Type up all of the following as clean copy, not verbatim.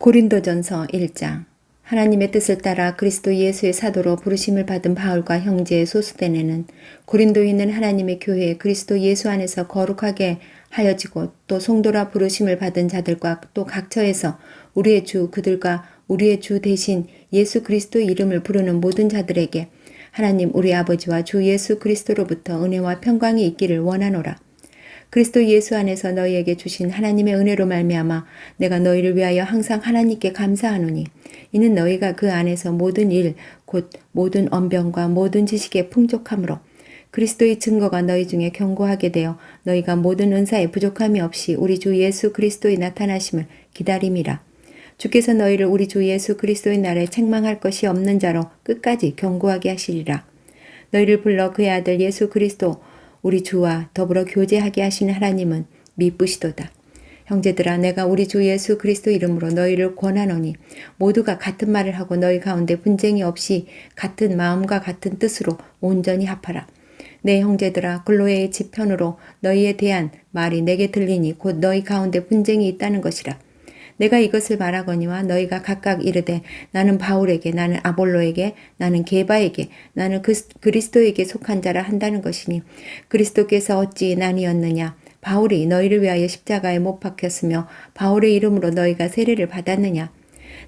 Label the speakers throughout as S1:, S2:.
S1: 고린도전서 1장. 하나님의 뜻을 따라 그리스도 예수의 사도로 부르심을 받은 바울과 형제 소스데네는 고린도에 있는 하나님의 교회에 그리스도 예수 안에서 거룩하게 하여지고 또 성도라 부르심을 받은 자들과 또 각처에서 우리의 주 그들과 우리의 주 대신 예수 그리스도의 이름을 부르는 모든 자들에게 하나님 우리 아버지와 주 예수 그리스도로부터 은혜와 평강이 있기를 원하노라. 그리스도 예수 안에서 너희에게 주신 하나님의 은혜로 말미암아 내가 너희를 위하여 항상 하나님께 감사하노니 이는 너희가 그 안에서 모든 일 곧 모든 언변과 모든 지식에 풍족함으로 그리스도의 증거가 너희 중에 견고하게 되어 너희가 모든 은사에 부족함이 없이 우리 주 예수 그리스도의 나타나심을 기다림이라. 주께서 너희를 우리 주 예수 그리스도의 날에 책망할 것이 없는 자로 끝까지 견고하게 하시리라. 너희를 불러 그의 아들 예수 그리스도 우리 주와 더불어 교제하게 하신 하나님은 미쁘시도다. 형제들아 내가 우리 주 예수 그리스도 이름으로 너희를 권하노니 모두가 같은 말을 하고 너희 가운데 분쟁이 없이 같은 마음과 같은 뜻으로 온전히 합하라. 내 형제들아 글로에의 집 편으로 너희에 대한 말이 내게 들리니 곧 너희 가운데 분쟁이 있다는 것이라. 내가 이것을 말하거니와 너희가 각각 이르되 나는 바울에게 나는 아볼로에게 나는 게바에게 나는 그리스도에게 속한 자라 한다는 것이니 그리스도께서 어찌 나뉘었느냐. 바울이 너희를 위하여 십자가에 못 박혔으며 바울의 이름으로 너희가 세례를 받았느냐.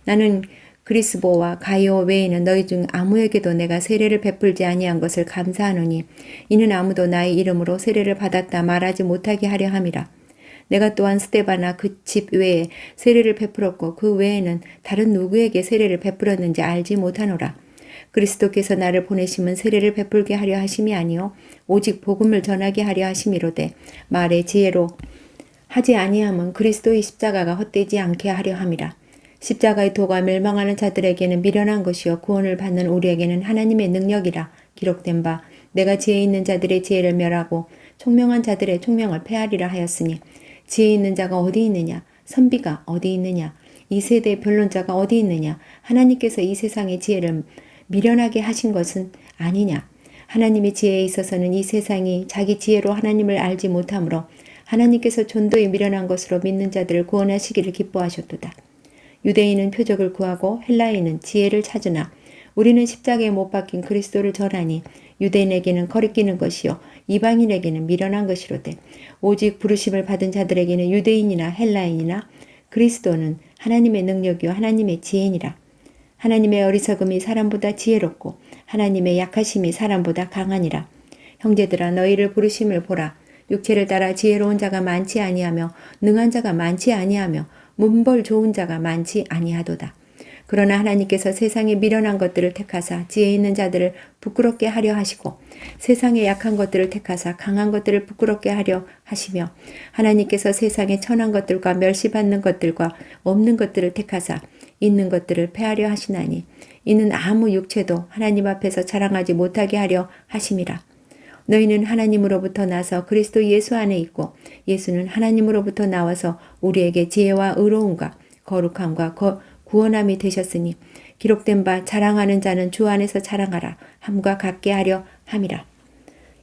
S1: 나는 그리스보와 가이오 외에는 너희 중 아무에게도 내가 세례를 베풀지 아니한 것을 감사하노니 이는 아무도 나의 이름으로 세례를 받았다 말하지 못하게 하려 함이라. 내가 또한 스데바나 그 집 외에 세례를 베풀었고 그 외에는 다른 누구에게 세례를 베풀었는지 알지 못하노라. 그리스도께서 나를 보내심은 세례를 베풀게 하려 하심이 아니요 오직 복음을 전하게 하려 하심이로되 말의 지혜로 하지 아니함은 그리스도의 십자가가 헛되지 않게 하려 함이라. 십자가의 도가 멸망하는 자들에게는 미련한 것이요 구원을 받는 우리에게는 하나님의 능력이라. 기록된 바 내가 지혜 있는 자들의 지혜를 멸하고 총명한 자들의 총명을 폐하리라 하였으니 지혜 있는 자가 어디 있느냐? 선비가 어디 있느냐? 이 세대의 변론자가 어디 있느냐? 하나님께서 이 세상의 지혜를 미련하게 하신 것은 아니냐? 하나님의 지혜에 있어서는 이 세상이 자기 지혜로 하나님을 알지 못하므로 하나님께서 존도에 미련한 것으로 믿는 자들을 구원하시기를 기뻐하셨도다. 유대인은 표적을 구하고 헬라인은 지혜를 찾으나 우리는 십자가에 못 박힌 그리스도를 전하니 유대인에게는 거리끼는 것이요 이방인에게는 미련한 것이로되 오직 부르심을 받은 자들에게는 유대인이나 헬라인이나 그리스도는 하나님의 능력이요 하나님의 지혜니라. 하나님의 어리석음이 사람보다 지혜롭고 하나님의 약하심이 사람보다 강하니라. 형제들아 너희를 부르심을 보라. 육체를 따라 지혜로운 자가 많지 아니하며 능한 자가 많지 아니하며 문벌 좋은 자가 많지 아니하도다. 그러나 하나님께서 세상에 미련한 것들을 택하사 지혜 있는 자들을 부끄럽게 하려 하시고 세상에 약한 것들을 택하사 강한 것들을 부끄럽게 하려 하시며 하나님께서 세상에 천한 것들과 멸시받는 것들과 없는 것들을 택하사 있는 것들을 폐하려 하시나니 이는 아무 육체도 하나님 앞에서 자랑하지 못하게 하려 하심이라. 너희는 하나님으로부터 나서 그리스도 예수 안에 있고 예수는 하나님으로부터 나와서 우리에게 지혜와 의로움과 거룩함과 구원함이 되셨으니 기록된 바 자랑하는 자는 주 안에서 자랑하라 함과 같게 하려 함이라.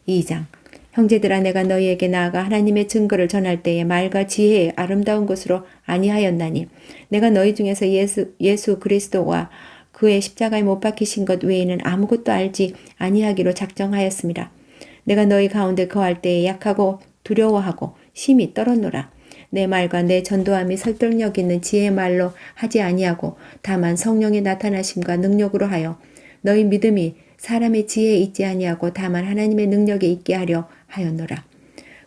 S1: 2장. 형제들아 내가 너희에게 나아가 하나님의 증거를 전할 때에 말과 지혜의 아름다운 것으로 아니하였나니 내가 너희 중에서 예수 그리스도와 그의 십자가에 못 박히신 것 외에는 아무것도 알지 아니하기로 작정하였습니다. 내가 너희 가운데 거할 때에 약하고 두려워하고 심히 떨었노라. 내 말과 내 전도함이 설득력 있는 지혜의 말로 하지 아니하고 다만 성령의 나타나심과 능력으로 하여 너희 믿음이 사람의 지혜에 있지 아니하고 다만 하나님의 능력에 있게 하려 하였노라.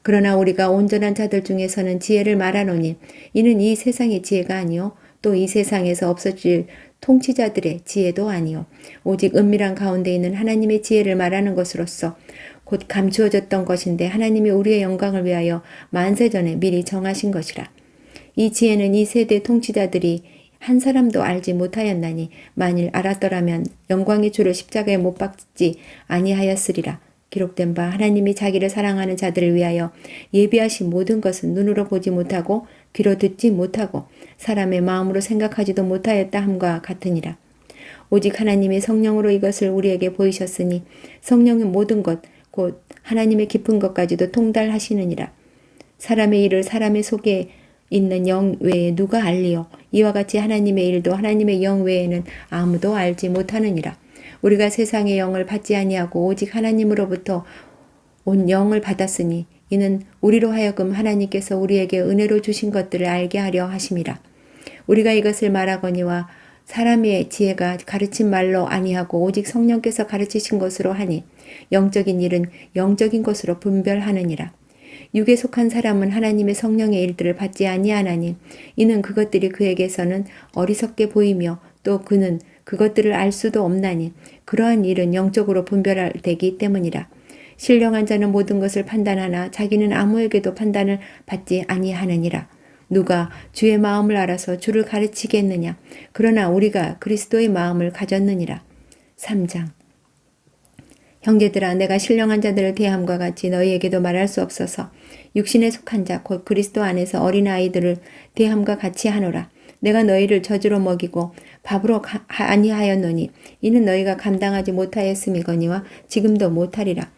S1: 그러나 우리가 온전한 자들 중에서는 지혜를 말하노니 이는 이 세상의 지혜가 아니요 또 이 세상에서 없어질 통치자들의 지혜도 아니요 오직 은밀한 가운데 있는 하나님의 지혜를 말하는 것으로서 곧 감추어졌던 것인데 하나님이 우리의 영광을 위하여 만세전에 미리 정하신 것이라. 이 지혜는 이 세대 통치자들이 한 사람도 알지 못하였나니 만일 알았더라면 영광의 주를 십자가에 못 박지 아니하였으리라. 기록된 바 하나님이 자기를 사랑하는 자들을 위하여 예비하신 모든 것은 눈으로 보지 못하고 귀로 듣지 못하고 사람의 마음으로 생각하지도 못하였다 함과 같으니라. 오직 하나님의 성령으로 이것을 우리에게 보이셨으니 성령의 모든 것 곧 하나님의 깊은 것까지도 통달하시느니라. 사람의 일을 사람의 속에 있는 영 외에 누가 알리요? 이와 같이 하나님의 일도 하나님의 영 외에는 아무도 알지 못하느니라. 우리가 세상의 영을 받지 아니하고 오직 하나님으로부터 온 영을 받았으니 이는 우리로 하여금 하나님께서 우리에게 은혜로 주신 것들을 알게 하려 하심이라. 우리가 이것을 말하거니와 사람의 지혜가 가르친 말로 아니하고 오직 성령께서 가르치신 것으로 하니 영적인 일은 영적인 것으로 분별하느니라. 육에 속한 사람은 하나님의 성령의 일들을 받지 아니하나니 이는 그것들이 그에게서는 어리석게 보이며 또 그는 그것들을 알 수도 없나니 그러한 일은 영적으로 분별되기 때문이라. 신령한 자는 모든 것을 판단하나 자기는 아무에게도 판단을 받지 아니하느니라. 누가 주의 마음을 알아서 주를 가르치겠느냐? 그러나 우리가 그리스도의 마음을 가졌느니라. 3장. 형제들아, 내가 신령한 자들을 대함과 같이 너희에게도 말할 수 없어서 육신에 속한 자 곧 그리스도 안에서 어린아이들을 대함과 같이 하노라. 내가 너희를 젖으로 먹이고 밥으로 아니하였노니 이는 너희가 감당하지 못하였음이거니와 지금도 못하리라.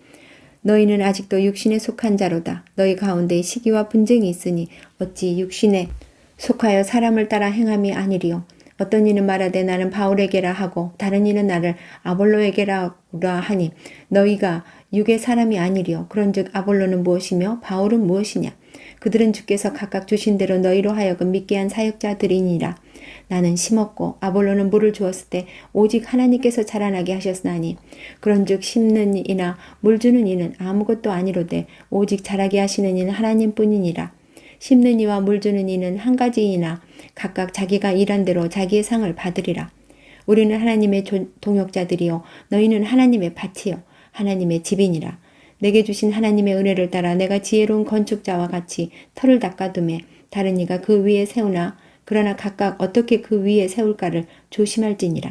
S1: 너희는 아직도 육신에 속한 자로다. 너희 가운데 시기와 분쟁이 있으니 어찌 육신에 속하여 사람을 따라 행함이 아니리요. 어떤 이는 말하되 나는 바울에게라 하고 다른 이는 나를 아볼로에게라 하니 너희가 육의 사람이 아니리요. 그런즉 아볼로는 무엇이며 바울은 무엇이냐. 그들은 주께서 각각 주신 대로 너희로 하여금 믿게 한 사역자들이니라. 나는 심었고 아볼로는 물을 주었을 때 오직 하나님께서 자라나게 하셨나니 그런즉 심는 이나 물 주는 이는 아무것도 아니로되 오직 자라게 하시는 이는 하나님뿐이니라. 심는 이와 물 주는 이는 한 가지이나 각각 자기가 일한 대로 자기의 상을 받으리라. 우리는 하나님의 동역자들이요 너희는 하나님의 밭이요 하나님의 집이니라. 내게 주신 하나님의 은혜를 따라 내가 지혜로운 건축자와 같이 터를 닦아두매 다른 이가 그 위에 세우나 그러나 각각 어떻게 그 위에 세울까를 조심할지니라.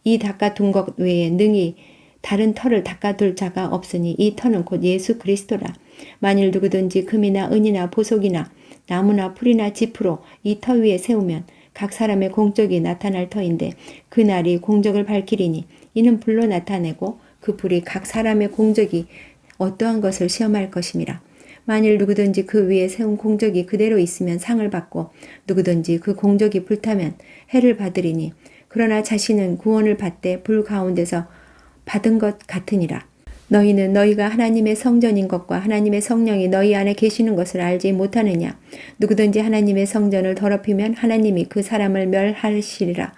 S1: 이 닦아둔 것 외에 능히 다른 터를 닦아둘 자가 없으니 이 터는 곧 예수 그리스도라. 만일 누구든지 금이나 은이나 보석이나 나무나 풀이나 짚으로 이 터 위에 세우면 각 사람의 공적이 나타날 터인데 그 날이 공적을 밝히리니 이는 불로 나타내고 그 불이 각 사람의 공적이 어떠한 것을 시험할 것임이라. 만일 누구든지 그 위에 세운 공적이 그대로 있으면 상을 받고 누구든지 그 공적이 불타면 해를 받으리니 그러나 자신은 구원을 받되 불 가운데서 받은 것 같으니라. 너희는 너희가 하나님의 성전인 것과 하나님의 성령이 너희 안에 계시는 것을 알지 못하느냐. 누구든지 하나님의 성전을 더럽히면 하나님이 그 사람을 멸하시리라.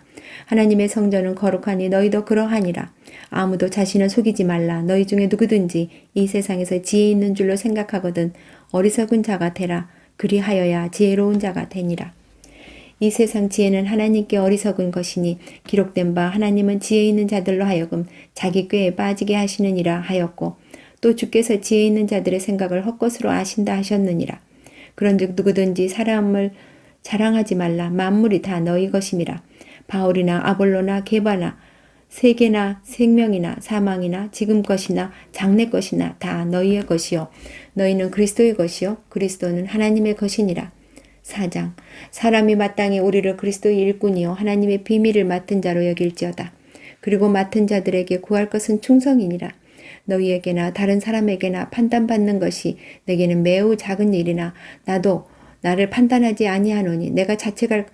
S1: 하나님의 성전은 거룩하니 너희도 그러하니라. 아무도 자신을 속이지 말라. 너희 중에 누구든지 이 세상에서 지혜 있는 줄로 생각하거든 어리석은 자가 되라. 그리하여야 지혜로운 자가 되니라. 이 세상 지혜는 하나님께 어리석은 것이니 기록된 바 하나님은 지혜 있는 자들로 하여금 자기 꾀에 빠지게 하시느니라 하였고 또 주께서 지혜 있는 자들의 생각을 헛것으로 아신다 하셨느니라. 그런즉 누구든지 사람을 자랑하지 말라. 만물이 다 너희 것임이라. 바울이나 아볼로나 게바나 세계나 생명이나 사망이나 지금 것이나 장래 것이나 다 너희의 것이요 너희는 그리스도의 것이요 그리스도는 하나님의 것이니라. 4장. 사람이 마땅히 우리를 그리스도의 일꾼이요 하나님의 비밀을 맡은 자로 여길지어다. 그리고 맡은 자들에게 구할 것은 충성이니라. 너희에게나 다른 사람에게나 판단받는 것이 내게는 매우 작은 일이나 나도 나를 판단하지 아니하노니 내가 자책할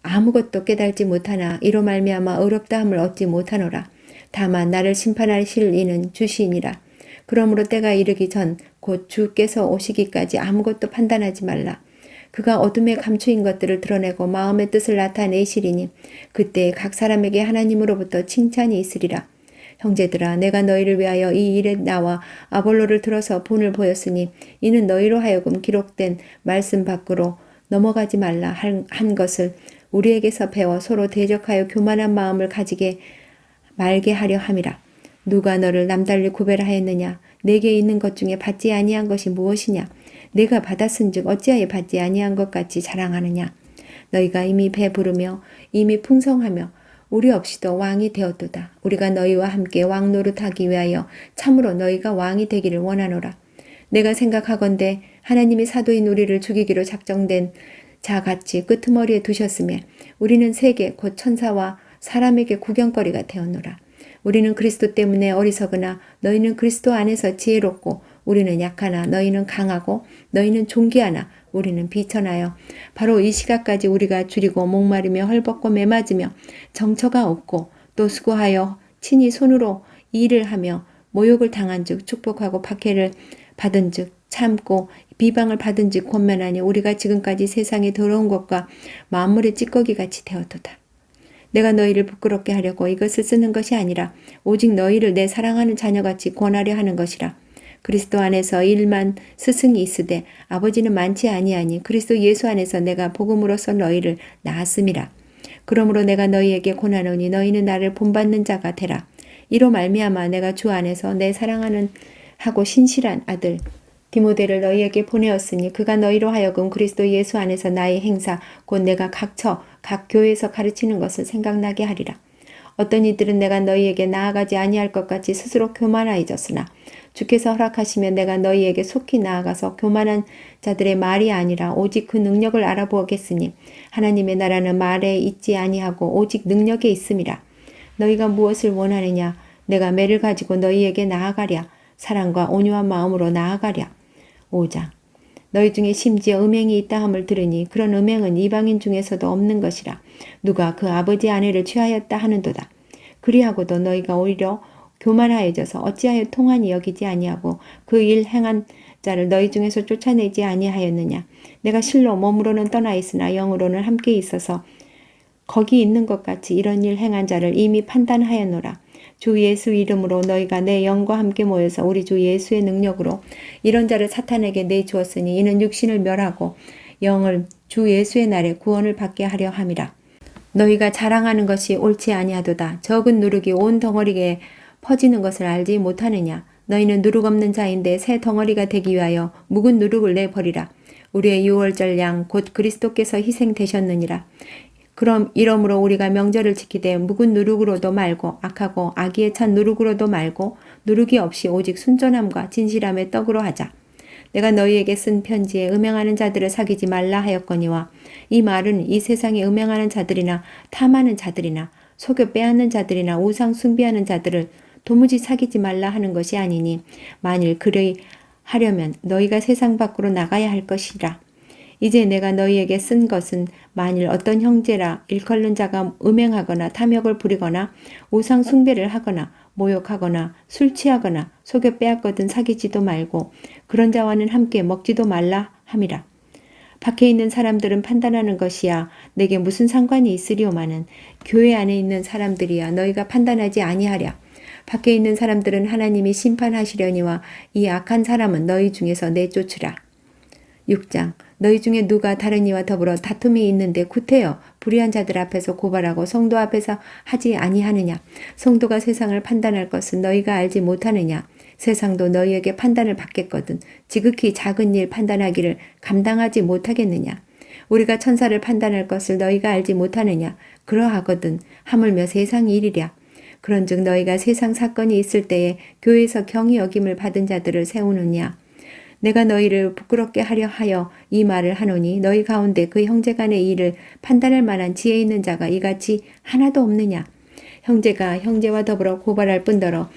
S1: 아무것도 깨달지 못하나 이로 말미암아 어렵다함을 얻지 못하노라. 다만 나를 심판하실 이는 주시니라. 그러므로 때가 이르기 전 곧 주께서 오시기까지 아무것도 판단하지 말라. 그가 어둠에 감추인 것들을 드러내고 마음의 뜻을 나타내시리니 그때 각 사람에게 하나님으로부터 칭찬이 있으리라. 형제들아, 내가 너희를 위하여 이 일에 나와 아볼로를 들어서 본을 보였으니 이는 너희로 하여금 기록된 말씀 밖으로 넘어가지 말라 한 것을 우리에게서 배워 서로 대적하여 교만한 마음을 가지게 말게 하려 함이라. 누가 너를 남달리 구별하였느냐? 내게 있는 것 중에 받지 아니한 것이 무엇이냐? 내가 받았은즉 어찌하여 받지 아니한 것 같이 자랑하느냐? 너희가 이미 배부르며 이미 풍성하며 우리 없이도 왕이 되었도다. 우리가 너희와 함께 왕 노릇하기 위하여 참으로 너희가 왕이 되기를 원하노라. 내가 생각하건대 하나님이 사도인 우리를 죽이기로 작정된 자같이 끄트머리에 두셨으며 우리는 세계 곧 천사와 사람에게 구경거리가 되었노라. 우리는 그리스도 때문에 어리석으나 너희는 그리스도 안에서 지혜롭고 우리는 약하나 너희는 강하고 너희는 존귀하나 우리는 비천하여 바로 이 시각까지 우리가 줄이고 목마르며 헐벗고 매맞으며 정처가 없고 또 수고하여 친히 손으로 일을 하며 모욕을 당한즉 축복하고 박해를 받은즉 참고 비방을 받은즉 권면하니 우리가 지금까지 세상에 더러운 것과 만물의 찌꺼기같이 되었도다. 내가 너희를 부끄럽게 하려고 이것을 쓰는 것이 아니라 오직 너희를 내 사랑하는 자녀같이 권하려 하는 것이라. 그리스도 안에서 일만 스승이 있으되 아버지는 많지 아니하니 그리스도 예수 안에서 내가 복음으로써 너희를 낳았음이라. 그러므로 내가 너희에게 권하노니 너희는 나를 본받는 자가 되라. 이로 말미암아 내가 주 안에서 내 사랑하는 하고 신실한 아들 디모데를 너희에게 보내었으니 그가 너희로 하여금 그리스도 예수 안에서 나의 행사 곧 내가 각 교회에서 가르치는 것을 생각나게 하리라. 어떤 이들은 내가 너희에게 나아가지 아니할 것 같이 스스로 교만하여졌으나 주께서 허락하시면 내가 너희에게 속히 나아가서 교만한 자들의 말이 아니라 오직 그 능력을 알아보겠으니 하나님의 나라는 말에 있지 아니하고 오직 능력에 있음이라. 너희가 무엇을 원하느냐? 내가 매를 가지고 너희에게 나아가랴. 사랑과 온유한 마음으로 나아가랴. 5장. 너희 중에 심지어 음행이 있다 함을 들으니 그런 음행은 이방인 중에서도 없는 것이라. 누가 그 아버지 아내를 취하였다 하는도다. 그리하고도 너희가 오히려 교만하여져서 어찌하여 통한이 여기지 아니하고 그 일 행한 자를 너희 중에서 쫓아내지 아니하였느냐. 내가 실로 몸으로는 떠나 있으나 영으로는 함께 있어서 거기 있는 것 같이 이런 일 행한 자를 이미 판단하였노라. 주 예수 이름으로 너희가 내 영과 함께 모여서 우리 주 예수의 능력으로 이런 자를 사탄에게 내주었으니 이는 육신을 멸하고 영을 주 예수의 날에 구원을 받게 하려 함이라. 너희가 자랑하는 것이 옳지 아니하도다. 적은 누룩이 온 덩어리에 퍼지는 것을 알지 못하느냐. 너희는 누룩 없는 자인데 새 덩어리가 되기 위하여 묵은 누룩을 내버리라. 우리의 유월절 양 곧 그리스도께서 희생되셨느니라. 그럼 이러므로 우리가 명절을 지키되 묵은 누룩으로도 말고 악하고 악의에 찬 누룩으로도 말고 누룩이 없이 오직 순전함과 진실함의 떡으로 하자. 내가 너희에게 쓴 편지에 음행하는 자들을 사귀지 말라 하였거니와 이 말은 이 세상에 음행하는 자들이나 탐하는 자들이나 속여 빼앗는 자들이나 우상 숭배하는 자들을 도무지 사귀지 말라 하는 것이 아니니 만일 그리 하려면 너희가 세상 밖으로 나가야 할 것이라. 이제 내가 너희에게 쓴 것은 만일 어떤 형제라 일컬는 자가 음행하거나 탐욕을 부리거나 우상 숭배를 하거나 모욕하거나 술 취하거나 속여 빼앗거든 사귀지도 말고 그런 자와는 함께 먹지도 말라 함이라. 밖에 있는 사람들은 판단하는 것이야 내게 무슨 상관이 있으리오마는 교회 안에 있는 사람들이야 너희가 판단하지 아니하랴. 밖에 있는 사람들은 하나님이 심판하시려니와 이 악한 사람은 너희 중에서 내쫓으라. 6장. 너희 중에 누가 다른 이와 더불어 다툼이 있는데 구태여 불의한 자들 앞에서 고발하고 성도 앞에서 하지 아니하느냐. 성도가 세상을 판단할 것은 너희가 알지 못하느냐. 세상도 너희에게 판단을 받겠거든 지극히 작은 일 판단하기를 감당하지 못하겠느냐. 우리가 천사를 판단할 것을 너희가 알지 못하느냐. 그러하거든 하물며 세상 일이랴. 그런즉 너희가 세상 사건이 있을 때에 교회에서 경히 여김을 받은 자들을 세우느냐. 내가 너희를 부끄럽게 하려 하여 이 말을 하노니 너희 가운데 그 형제간의 일을 판단할 만한 지혜 있는 자가 이같이 하나도 없느냐. 형제가 형제와 더불어 고발할 뿐더러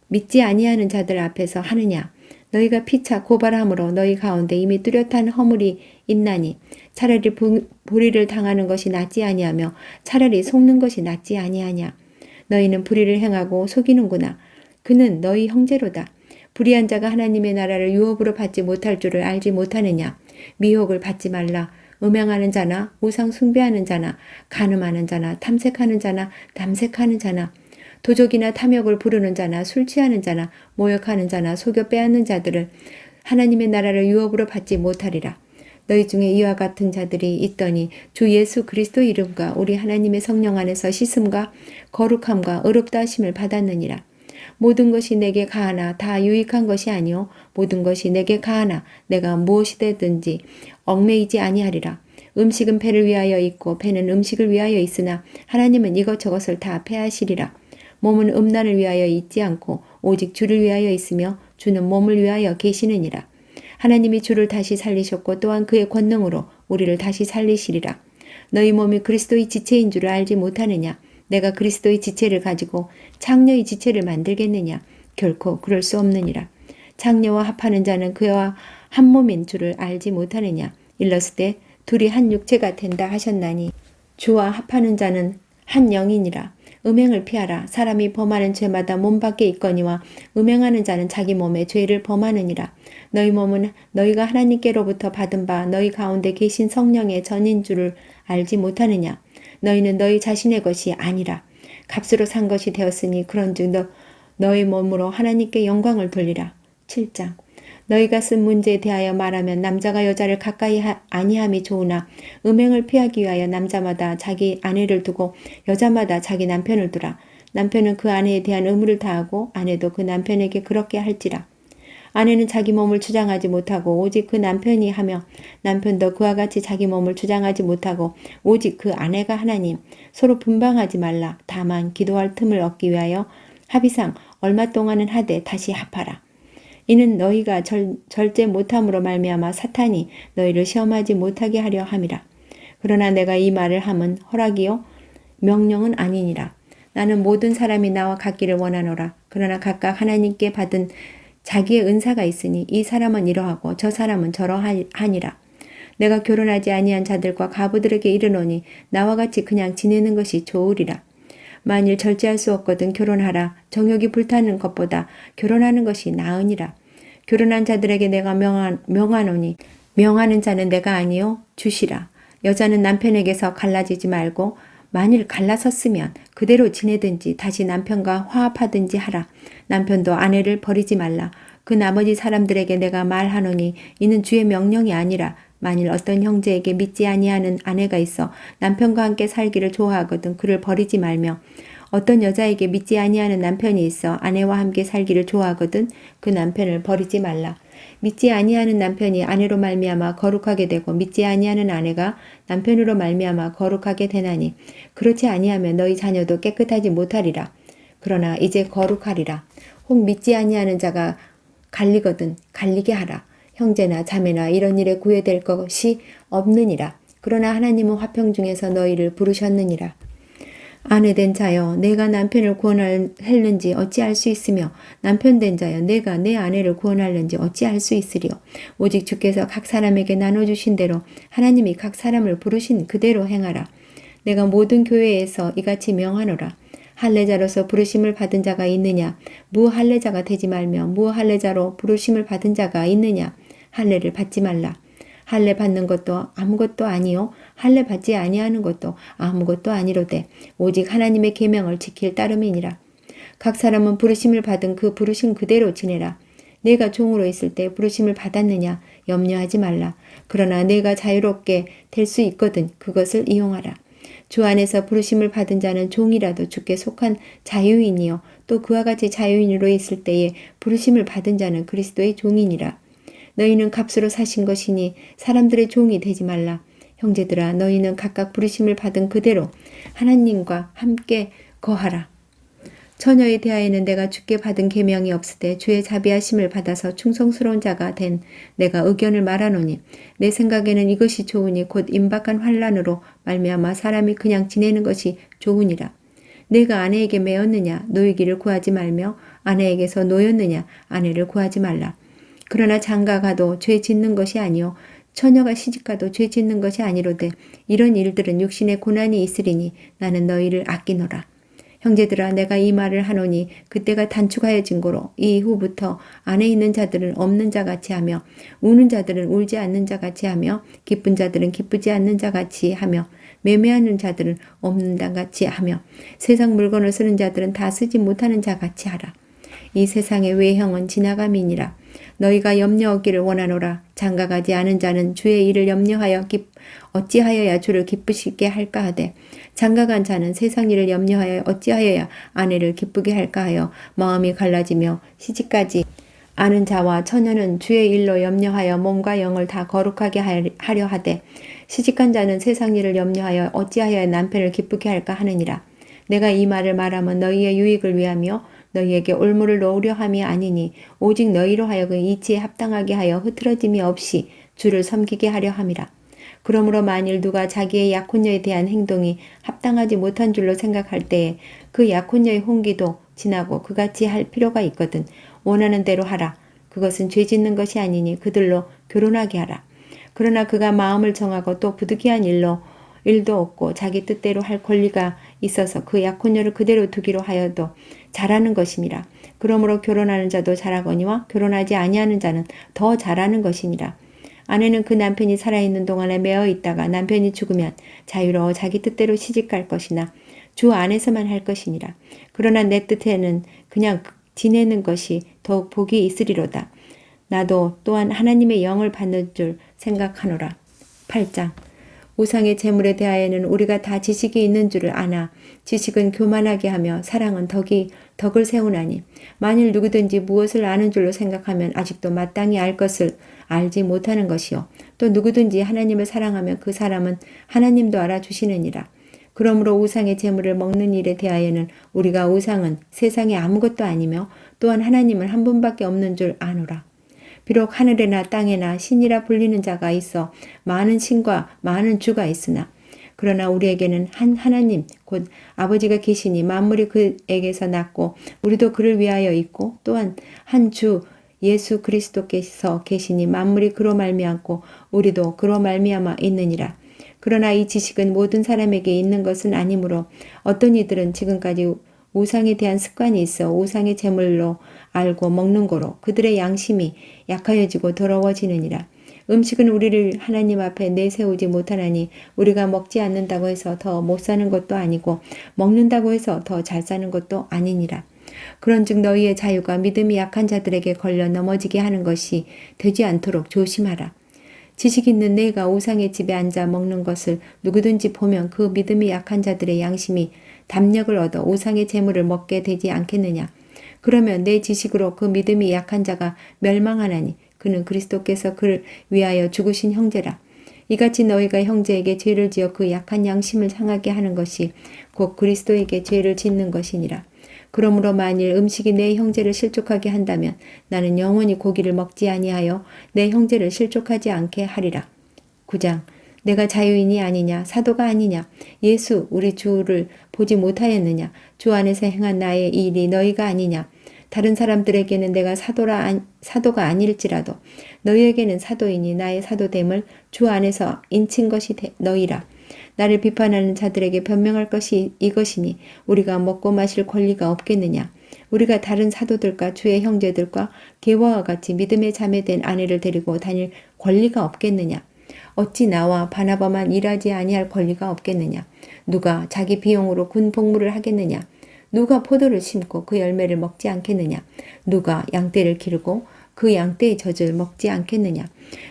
S1: 믿지 아니하는 자들 앞에서 하느냐. 너희가 피차 고발함으로 너희 가운데 이미 뚜렷한 허물이 있나니 차라리 불의를 당하는 것이 낫지 아니하며 차라리 속는 것이 낫지 아니하냐. 너희는 불의를 행하고 속이는구나. 그는 너희 형제로다. 불의한 자가 하나님의 나라를 유업으로 받지 못할 줄을 알지 못하느냐. 미혹을 받지 말라. 음행하는 자나 우상 숭배하는 자나 간음하는 자나 탐색하는 자나 남색하는 자나 도적이나 탐욕을 부르는 자나 술 취하는 자나 모욕하는 자나 속여 빼앗는 자들을 하나님의 나라를 유업으로 받지 못하리라. 너희 중에 이와 같은 자들이 있더니 주 예수 그리스도 이름과 우리 하나님의 성령 안에서 씻음과 거룩함과 의롭다 하심을 받았느니라. 모든 것이 내게 가하나 다 유익한 것이 아니요 모든 것이 내게 가하나 내가 무엇이 되든지 얽매이지 아니하리라. 음식은 배를 위하여 있고 배는 음식을 위하여 있으나 하나님은 이것저것을 다 패하시리라. 몸은 음란을 위하여 있지 않고 오직 주를 위하여 있으며 주는 몸을 위하여 계시느니라. 하나님이 주를 다시 살리셨고 또한 그의 권능으로 우리를 다시 살리시리라. 너희 몸이 그리스도의 지체인 줄을 알지 못하느냐. 내가 그리스도의 지체를 가지고 창녀의 지체를 만들겠느냐. 결코 그럴 수 없느니라. 장녀와 합하는 자는 그와 한 몸인 줄을 알지 못하느냐. 일렀을 둘이 한 육체가 된다 하셨나니 주와 합하는 자는 한 영이니라. 음행을 피하라. 사람이 범하는 죄마다 몸 밖에 있거니와 음행하는 자는 자기 몸에 죄를 범하느니라. 너희 몸은 너희가 하나님께로부터 받은 바 너희 가운데 계신 성령의 전인 줄을 알지 못하느냐. 너희는 너희 자신의 것이 아니라 값으로 산 것이 되었으니 그런즉 너희 몸으로 하나님께 영광을 돌리라. 7장. 너희가 쓴 문제에 대하여 말하면 남자가 여자를 가까이 아니함이 좋으나 음행을 피하기 위하여 남자마다 자기 아내를 두고 여자마다 자기 남편을 두라. 남편은 그 아내에 대한 의무를 다하고 아내도 그 남편에게 그렇게 할지라. 아내는 자기 몸을 주장하지 못하고 오직 그 남편이 하며 남편도 그와 같이 자기 몸을 주장하지 못하고 오직 그 아내가 하나님. 서로 분방하지 말라. 다만 기도할 틈을 얻기 위하여 합의상 얼마 동안은 하되 다시 합하라. 이는 너희가 절제 못함으로 말미암아 사탄이 너희를 시험하지 못하게 하려 함이라. 그러나 내가 이 말을 함은 허락이요 명령은 아니니라. 나는 모든 사람이 나와 같기를 원하노라. 그러나 각각 하나님께 받은 자기의 은사가 있으니 이 사람은 이러하고 저 사람은 저러하니라. 내가 결혼하지 아니한 자들과 가부들에게 이르노니 나와 같이 그냥 지내는 것이 좋으리라. 만일 절제할 수 없거든 결혼하라. 정욕이 불타는 것보다 결혼하는 것이 나으니라. 결혼한 자들에게 내가 명하노니 명하는 자는 내가 아니요 주시라. 여자는 남편에게서 갈라지지 말고 만일 갈라섰으면 그대로 지내든지 다시 남편과 화합하든지 하라. 남편도 아내를 버리지 말라. 그 나머지 사람들에게 내가 말하노니 이는 주의 명령이 아니라 만일 어떤 형제에게 믿지 아니하는 아내가 있어 남편과 함께 살기를 좋아하거든 그를 버리지 말며 어떤 여자에게 믿지 아니하는 남편이 있어 아내와 함께 살기를 좋아하거든 그 남편을 버리지 말라. 믿지 아니하는 남편이 아내로 말미암아 거룩하게 되고 믿지 아니하는 아내가 남편으로 말미암아 거룩하게 되나니 그렇지 아니하면 너희 자녀도 깨끗하지 못하리라. 그러나 이제 거룩하리라. 혹 믿지 아니하는 자가 갈리거든 갈리게 하라. 형제나 자매나 이런 일에 구애될 것이 없느니라. 그러나 하나님은 화평 중에서 너희를 부르셨느니라. 아내된 자여 내가 남편을 구원할는지 어찌할 수 있으며 남편된 자여 내가 내 아내를 구원할는지 어찌할 수 있으리요. 오직 주께서 각 사람에게 나눠주신 대로 하나님이 각 사람을 부르신 그대로 행하라. 내가 모든 교회에서 이같이 명하노라. 할례자로서 부르심을 받은 자가 있느냐. 무할례자가 되지 말며 무할례자로 부르심을 받은 자가 있느냐. 할례를 받지 말라. 할례 받는 것도 아무것도 아니요 할례 받지 아니하는 것도 아무것도 아니로되 오직 하나님의 계명을 지킬 따름이니라. 각 사람은 부르심을 받은 그 부르심 그대로 지내라. 내가 종으로 있을 때 부르심을 받았느냐 염려하지 말라. 그러나 내가 자유롭게 될 수 있거든 그것을 이용하라. 주 안에서 부르심을 받은 자는 종이라도 주께 속한 자유인이요 또 그와 같이 자유인으로 있을 때에 부르심을 받은 자는 그리스도의 종이니라. 너희는 값으로 사신 것이니 사람들의 종이 되지 말라. 형제들아 너희는 각각 부르심을 받은 그대로 하나님과 함께 거하라. 처녀에 대하여는 내가 주께 받은 계명이 없으되 주의 자비하심을 받아서 충성스러운 자가 된 내가 의견을 말하노니 내 생각에는 이것이 좋으니 곧 임박한 환난으로 말미암아 사람이 그냥 지내는 것이 좋으니라. 내가 아내에게 매었느냐 노이기를 구하지 말며 아내에게서 노였느냐 아내를 구하지 말라. 그러나 장가가도 죄 짓는 것이 아니요 처녀가 시집가도 죄 짓는 것이 아니로되 이런 일들은 육신의 고난이 있으리니 나는 너희를 아끼노라. 형제들아 내가 이 말을 하노니 그때가 단축하여진 고로 이후부터 안에 있는 자들은 없는 자같이 하며 우는 자들은 울지 않는 자같이 하며 기쁜 자들은 기쁘지 않는 자같이 하며 매매하는 자들은 없는 자같이 하며 세상 물건을 쓰는 자들은 다 쓰지 못하는 자같이 하라. 이 세상의 외형은 지나감이니라. 너희가 염려 얻기를 원하노라. 장가가지 않은 자는 주의 일을 염려하여 어찌하여야 주를 기쁘시게 할까 하되 장가간 자는 세상 일을 염려하여 어찌하여야 아내를 기쁘게 할까 하여 마음이 갈라지며 시집가지 않은 자와 처녀는 주의 일로 염려하여 몸과 영을 다 거룩하게 하려 하되 시집간 자는 세상 일을 염려하여 어찌하여야 남편을 기쁘게 할까 하느니라. 내가 이 말을 말하면 너희의 유익을 위하며 너희에게 올무를 놓으려 함이 아니니 오직 너희로 하여금 이치에 합당하게 하여 흐트러짐이 없이 주를 섬기게 하려 함이라. 그러므로 만일 누가 자기의 약혼녀에 대한 행동이 합당하지 못한 줄로 생각할 때에 그 약혼녀의 혼기도 지나고 그같이 할 필요가 있거든 원하는 대로 하라. 그것은 죄 짓는 것이 아니니 그들로 결혼하게 하라. 그러나 그가 마음을 정하고 또 부득이한 일도 없고 자기 뜻대로 할 권리가 있어서 그 약혼녀를 그대로 두기로 하여도 잘하는 것임이라. 그러므로 결혼하는 자도 잘하거니와 결혼하지 아니하는 자는 더 잘하는 것이니라. 아내는 그 남편이 살아있는 동안에 매어 있다가 남편이 죽으면 자유로워 자기 뜻대로 시집갈 것이나 주 안에서만 할 것이니라. 그러나 내 뜻에는 그냥 지내는 것이 더욱 복이 있으리로다. 나도 또한 하나님의 영을 받는 줄 생각하노라. 8장. 우상의 재물에 대하여는 우리가 다 지식이 있는 줄을 아나 지식은 교만하게 하며 사랑은 덕을 세우나니 만일 누구든지 무엇을 아는 줄로 생각하면 아직도 마땅히 알 것을 알지 못하는 것이요 또 누구든지 하나님을 사랑하면 그 사람은 하나님도 알아주시느니라. 그러므로 우상의 재물을 먹는 일에 대하여는 우리가 우상은 세상에 아무것도 아니며 또한 하나님은 한 분밖에 없는 줄 아노라. 비록 하늘에나 땅에나 신이라 불리는 자가 있어 많은 신과 많은 주가 있으나 그러나 우리에게는 한 하나님 곧 아버지가 계시니 만물이 그에게서 났고 우리도 그를 위하여 있고 또한 한 주 예수 그리스도께서 계시니 만물이 그로 말미암고 우리도 그로 말미암아 있느니라. 그러나 이 지식은 모든 사람에게 있는 것은 아니므로 어떤 이들은 지금까지 우상에 대한 습관이 있어 우상의 제물로 알고 먹는 거로 그들의 양심이 약하여지고 더러워지느니라. 음식은 우리를 하나님 앞에 내세우지 못하나니 우리가 먹지 않는다고 해서 더 못 사는 것도 아니고 먹는다고 해서 더 잘 사는 것도 아니니라. 그런즉 너희의 자유가 믿음이 약한 자들에게 걸려 넘어지게 하는 것이 되지 않도록 조심하라. 지식 있는 내가 우상의 집에 앉아 먹는 것을 누구든지 보면 그 믿음이 약한 자들의 양심이 담력을 얻어 우상의 재물을 먹게 되지 않겠느냐. 그러면 내 지식으로 그 믿음이 약한 자가 멸망하나니 그는 그리스도께서 그를 위하여 죽으신 형제라. 이같이 너희가 형제에게 죄를 지어 그 약한 양심을 상하게 하는 것이 곧 그리스도에게 죄를 짓는 것이니라. 그러므로 만일 음식이 내 형제를 실족하게 한다면 나는 영원히 고기를 먹지 아니하여 내 형제를 실족하지 않게 하리라. 9장. 내가 자유인이 아니냐 사도가 아니냐 예수 우리 주를 보지 못하였느냐 주 안에서 행한 나의 일이 너희가 아니냐 다른 사람들에게는 내가 사도가 아닐지라도 너희에게는 사도이니 나의 사도됨을 주 안에서 인친 것이 너희라. 나를 비판하는 자들에게 변명할 것이 이것이니 우리가 먹고 마실 권리가 없겠느냐. 우리가 다른 사도들과 주의 형제들과 계와와 같이 믿음의 자매된 아내를 데리고 다닐 권리가 없겠느냐. 어찌 나와 바나바만 일하지 아니할 권리가 없겠느냐. 누가 자기 비용으로 군 복무를 하겠느냐. 누가 포도를 심고 그 열매를 먹지 않겠느냐. 누가 양떼를 기르고 그 양떼의 젖을 먹지 않겠느냐.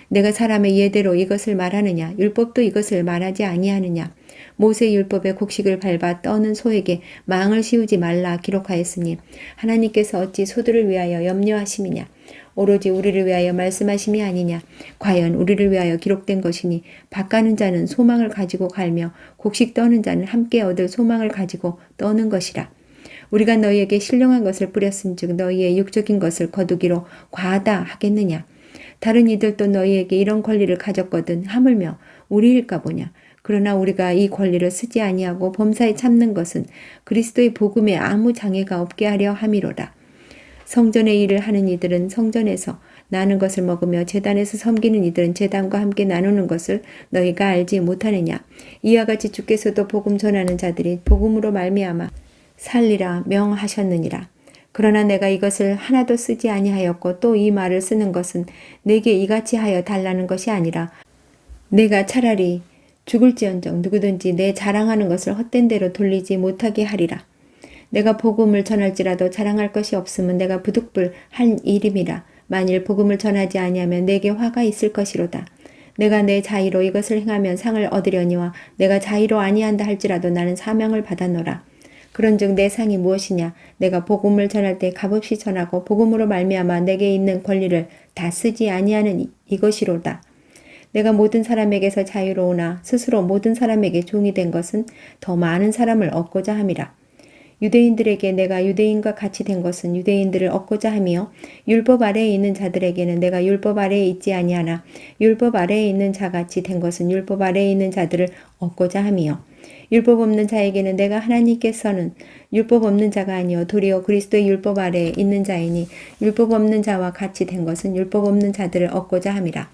S1: 내가 사람의 예대로 이것을 말하느냐. 율법도 이것을 말하지 아니하느냐. 모세 율법의 곡식을 밟아 떠는 소에게 망을 씌우지 말라 기록하였으니 하나님께서 어찌 소들을 위하여 염려하심이냐. 오로지 우리를 위하여 말씀하심이 아니냐. 과연 우리를 위하여 기록된 것이니 밭 가는 자는 소망을 가지고 갈며 곡식 떠는 자는 함께 얻을 소망을 가지고 떠는 것이라. 우리가 너희에게 신령한 것을 뿌렸은즉 너희의 육적인 것을 거두기로 과하다 하겠느냐. 다른 이들도 너희에게 이런 권리를 가졌거든 하물며 우리일까 보냐. 그러나 우리가 이 권리를 쓰지 아니하고 범사에 참는 것은 그리스도의 복음에 아무 장애가 없게 하려 함이로다. 성전의 일을 하는 이들은 성전에서 나는 것을 먹으며 제단에서 섬기는 이들은 제단과 함께 나누는 것을 너희가 알지 못하느냐. 이와 같이 주께서도 복음 전하는 자들이 복음으로 말미암아 살리라 명하셨느니라. 그러나 내가 이것을 하나도 쓰지 아니하였고 또 이 말을 쓰는 것은 내게 이같이 하여 달라는 것이 아니라 내가 차라리 죽을지언정 누구든지 내 자랑하는 것을 헛된 대로 돌리지 못하게 하리라. 내가 복음을 전할지라도 자랑할 것이 없으면 내가 부득불 한 일임이라. 만일 복음을 전하지 아니하면 내게 화가 있을 것이로다. 내가 내 자의로 이것을 행하면 상을 얻으려니와 내가 자의로 아니한다 할지라도 나는 사명을 받았노라. 그런즉 내 상이 무엇이냐. 내가 복음을 전할 때 값없이 전하고 복음으로 말미암아 내게 있는 권리를 다 쓰지 아니하는 이것이로다. 내가 모든 사람에게서 자유로우나 스스로 모든 사람에게 종이 된 것은 더 많은 사람을 얻고자 함이라. 유대인들에게 내가 유대인과 같이 된 것은 유대인들을 얻고자 함이요 율법 아래에 있는 자들에게는 내가 율법 아래에 있지 아니하나 율법 아래에 있는 자같이 된 것은 율법 아래에 있는 자들을 얻고자 함이요 율법 없는 자에게는 내가 하나님께서는 율법 없는 자가 아니요 도리어 그리스도의 율법 아래에 있는 자이니 율법 없는 자와 같이 된 것은 율법 없는 자들을 얻고자 함이라.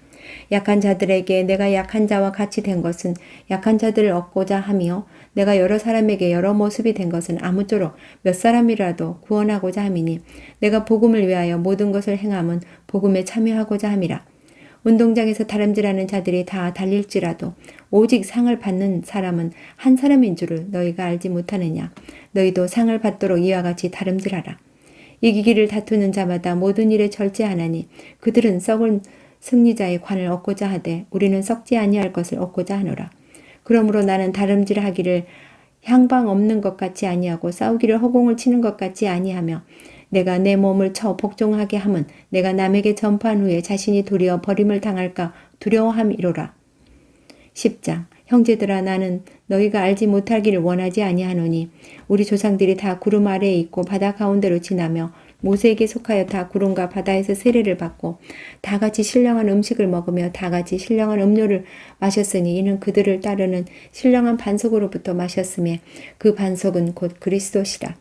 S1: 약한 자들에게 내가 약한 자와 같이 된 것은 약한 자들을 얻고자 하며 내가 여러 사람에게 여러 모습이 된 것은 아무쪼록 몇 사람이라도 구원하고자 함이니 내가 복음을 위하여 모든 것을 행함은 복음에 참여하고자 함이라. 운동장에서 다름질하는 자들이 다 달릴지라도 오직 상을 받는 사람은 한 사람인 줄을 너희가 알지 못하느냐. 너희도 상을 받도록 이와 같이 다름질하라. 이기기를 다투는 자마다 모든 일에 절제하나니 그들은 썩은 승리자의 관을 얻고자 하되 우리는 썩지 아니할 것을 얻고자 하노라. 그러므로 나는 다름질하기를 향방 없는 것 같이 아니하고 싸우기를 허공을 치는 것 같이 아니하며 내가 내 몸을 쳐 복종하게 함은 내가 남에게 전파한 후에 자신이 도리어 버림을 당할까 두려워함이로라. 10장 형제들아 나는 너희가 알지 못하기를 원하지 아니하노니 우리 조상들이 다 구름 아래에 있고 바다 가운데로 지나며 모세에게 속하여 다 구름과 바다에서 세례를 받고 다 같이 신령한 음식을 먹으며 다 같이 신령한 음료를 마셨으니 이는 그들을 따르는 신령한 반석으로부터 마셨으며 그 반석은 곧 그리스도시라.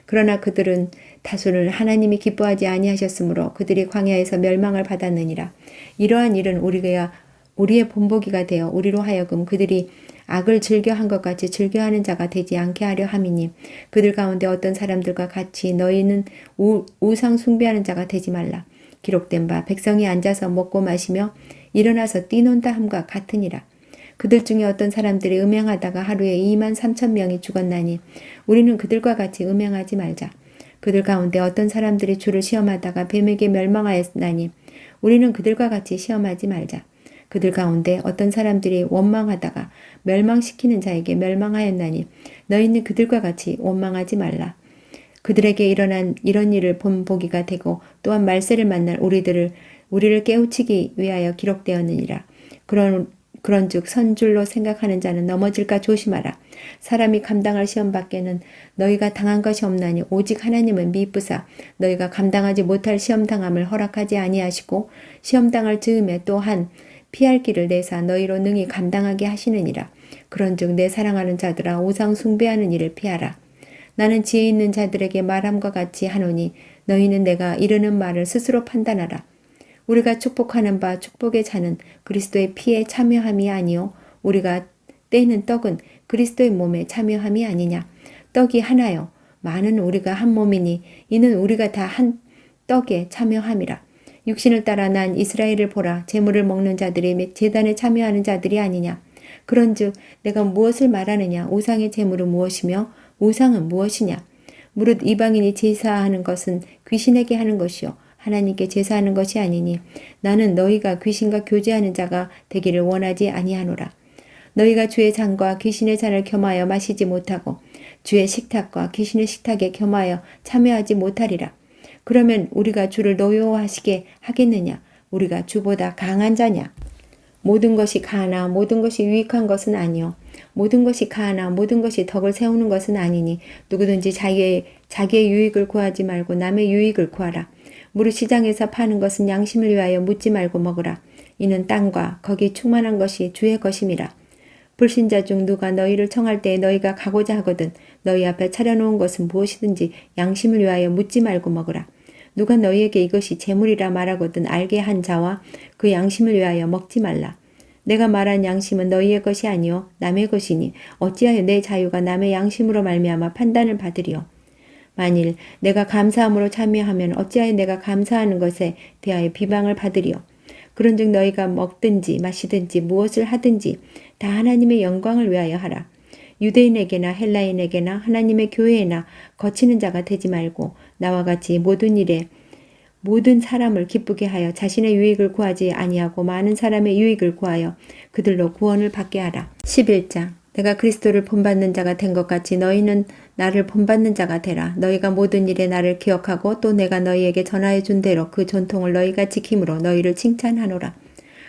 S1: 그러나 그들은 다수를 하나님이 기뻐하지 아니하셨으므로 그들이 광야에서 멸망을 받았느니라. 이러한 일은 우리의 본보기가 되어 우리로 하여금 그들이 악을 즐겨한 것 같이 즐겨하는 자가 되지 않게 하려 함이니 그들 가운데 어떤 사람들과 같이 너희는 우상 숭배하는 자가 되지 말라. 기록된 바 백성이 앉아서 먹고 마시며 일어나서 뛰논다 함과 같으니라. 그들 중에 어떤 사람들이 음행하다가 하루에 23,000명이 죽었나니 우리는 그들과 같이 음행하지 말자. 그들 가운데 어떤 사람들이 주를 시험하다가 뱀에게 멸망하였나니 우리는 그들과 같이 시험하지 말자. 그들 가운데 어떤 사람들이 원망하다가 멸망시키는 자에게 멸망하였나니 너희는 그들과 같이 원망하지 말라. 그들에게 일어난 이런 일을 본 보기가 되고 또한 말세를 만날 우리를 깨우치기 위하여 기록되었느니라. 그런즉 선줄로 생각하는 자는 넘어질까 조심하라. 사람이 감당할 시험 밖에는 너희가 당한 것이 없나니 오직 하나님은 미쁘사 너희가 감당하지 못할 시험 당함을 허락하지 아니하시고 시험 당할 즈음에 또한 피할 길을 내사 너희로 능히 감당하게 하시느니라. 그런즉 내 사랑하는 자들아 우상 숭배하는 일을 피하라. 나는 지혜 있는 자들에게 말함과 같이 하노니 너희는 내가 이르는 말을 스스로 판단하라. 우리가 축복하는 바 축복의 잔은 그리스도의 피에 참여함이 아니요 우리가 떼는 떡은 그리스도의 몸에 참여함이 아니냐. 떡이 하나요 많은 우리가 한 몸이니 이는 우리가 다 한 떡에 참여함이라. 육신을 따라 난 이스라엘을 보라. 제물을 먹는 자들이 제단에 참여하는 자들이 아니냐. 그런즉 내가 무엇을 말하느냐. 우상의 제물은 무엇이며 우상은 무엇이냐. 무릇 이방인이 제사하는 것은 귀신에게 하는 것이요 하나님께 제사하는 것이 아니니 나는 너희가 귀신과 교제하는 자가 되기를 원하지 아니하노라. 너희가 주의 잔과 귀신의 잔을 겸하여 마시지 못하고 주의 식탁과 귀신의 식탁에 겸하여 참여하지 못하리라. 그러면 우리가 주를 노여워하시게 하겠느냐? 우리가 주보다 강한 자냐? 모든 것이 가하나 모든 것이 유익한 것은 아니요 모든 것이 가하나 모든 것이 덕을 세우는 것은 아니니 누구든지 자기의 유익을 구하지 말고 남의 유익을 구하라. 무릇 시장에서 파는 것은 양심을 위하여 묻지 말고 먹으라. 이는 땅과 거기 충만한 것이 주의 것임이라. 불신자 중 누가 너희를 청할 때에 너희가 가고자 하거든 너희 앞에 차려놓은 것은 무엇이든지 양심을 위하여 묻지 말고 먹으라. 누가 너희에게 이것이 재물이라 말하거든 알게 한 자와 그 양심을 위하여 먹지 말라. 내가 말한 양심은 너희의 것이 아니요 남의 것이니 어찌하여 내 자유가 남의 양심으로 말미암아 판단을 받으리요. 만일 내가 감사함으로 참여하면 어찌하여 내가 감사하는 것에 대하여 비방을 받으리요. 그런즉 너희가 먹든지 마시든지 무엇을 하든지 다 하나님의 영광을 위하여 하라. 유대인에게나 헬라인에게나 하나님의 교회에나 거치는 자가 되지 말고 나와 같이 모든 일에 모든 사람을 기쁘게 하여 자신의 유익을 구하지 아니하고 많은 사람의 유익을 구하여 그들로 구원을 받게 하라. 11장 내가 그리스도를 본받는 자가 된 것 같이 너희는 나를 본받는 자가 되라. 너희가 모든 일에 나를 기억하고 또 내가 너희에게 전하여 준 대로 그 전통을 너희가 지킴으로 너희를 칭찬하노라.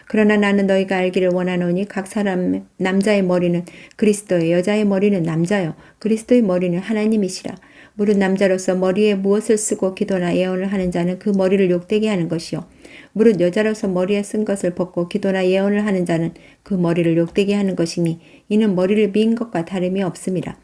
S1: 그러나 나는 너희가 알기를 원하노니 각 사람 남자의 머리는 그리스도의 여자의 머리는 남자요 그리스도의 머리는 하나님이시라. 무릇 남자로서 머리에 무엇을 쓰고 기도나 예언을 하는 자는 그 머리를 욕되게 하는 것이요 무릇 여자로서 머리에 쓴 것을 벗고 기도나 예언을 하는 자는 그 머리를 욕되게 하는 것이니 이는 머리를 미인 것과 다름이 없음이라.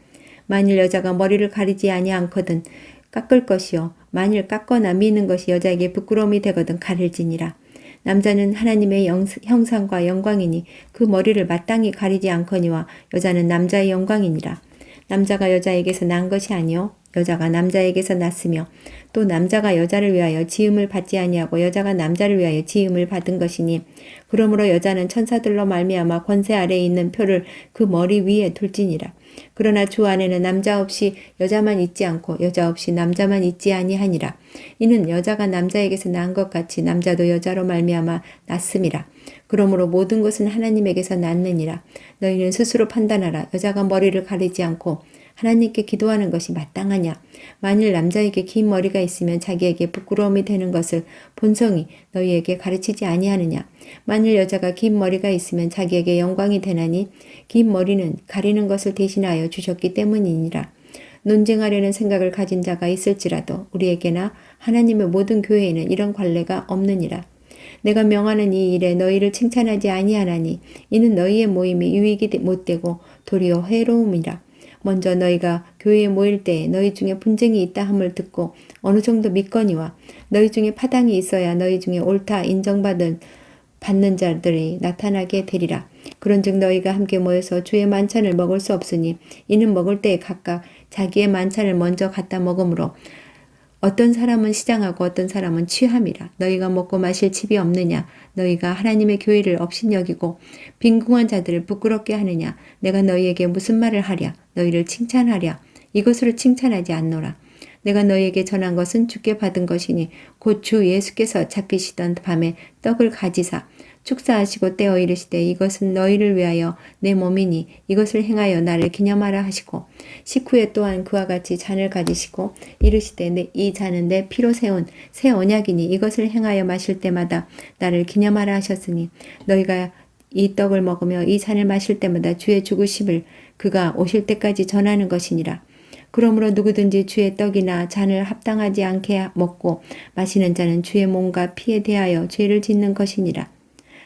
S1: 만일 여자가 머리를 가리지 아니하거든 깎을 것이요 만일 깎거나 미는 것이 여자에게 부끄러움이 되거든 가릴지니라. 남자는 하나님의 형상과 영광이니 그 머리를 마땅히 가리지 않거니와 여자는 남자의 영광이니라. 남자가 여자에게서 난 것이 아니요 여자가 남자에게서 났으며 또 남자가 여자를 위하여 지음을 받지 아니하고 여자가 남자를 위하여 지음을 받은 것이니 그러므로 여자는 천사들로 말미암아 권세 아래에 있는 표를 그 머리 위에 둘지니라. 그러나 주 안에는 남자 없이 여자만 있지 않고 여자 없이 남자만 있지 아니하니라. 이는 여자가 남자에게서 난 것 같이 남자도 여자로 말미암아 났음이라. 그러므로 모든 것은 하나님에게서 났느니라. 너희는 스스로 판단하라. 여자가 머리를 가리지 않고 하나님께 기도하는 것이 마땅하냐. 만일 남자에게 긴 머리가 있으면 자기에게 부끄러움이 되는 것을 본성이 너희에게 가르치지 아니하느냐. 만일 여자가 긴 머리가 있으면 자기에게 영광이 되나니 긴 머리는 가리는 것을 대신하여 주셨기 때문이니라. 논쟁하려는 생각을 가진 자가 있을지라도 우리에게나 하나님의 모든 교회에는 이런 관례가 없느니라. 내가 명하는 이 일에 너희를 칭찬하지 아니하나니 이는 너희의 모임이 유익이 못되고 도리어 해로움이라. 먼저 너희가 교회에 모일 때에 너희 중에 분쟁이 있다 함을 듣고 어느 정도 믿거니와 너희 중에 파당이 있어야 너희 중에 옳다 인정받는 자들이 나타나게 되리라. 그런즉 너희가 함께 모여서 주의 만찬을 먹을 수 없으니 이는 먹을 때에 각각 자기의 만찬을 먼저 갖다 먹으므로 어떤 사람은 시장하고 어떤 사람은 취함이라. 너희가 먹고 마실 집이 없느냐. 너희가 하나님의 교회를 업신여기고 빈궁한 자들을 부끄럽게 하느냐. 내가 너희에게 무슨 말을 하랴. 너희를 칭찬하랴. 이것으로 칭찬하지 않노라. 내가 너희에게 전한 것은 주께 받은 것이니 곧 주 예수께서 잡히시던 밤에 떡을 가지사 축사하시고 떼어 이르시되 이것은 너희를 위하여 내 몸이니 이것을 행하여 나를 기념하라 하시고 식후에 또한 그와 같이 잔을 가지시고 이르시되 이 잔은 내 피로 세운 새 언약이니 이것을 행하여 마실 때마다 나를 기념하라 하셨으니 너희가 이 떡을 먹으며 이 잔을 마실 때마다 주의 죽으심을 그가 오실 때까지 전하는 것이니라. 그러므로 누구든지 주의 떡이나 잔을 합당하지 않게 먹고 마시는 자는 주의 몸과 피에 대하여 죄를 짓는 것이니라.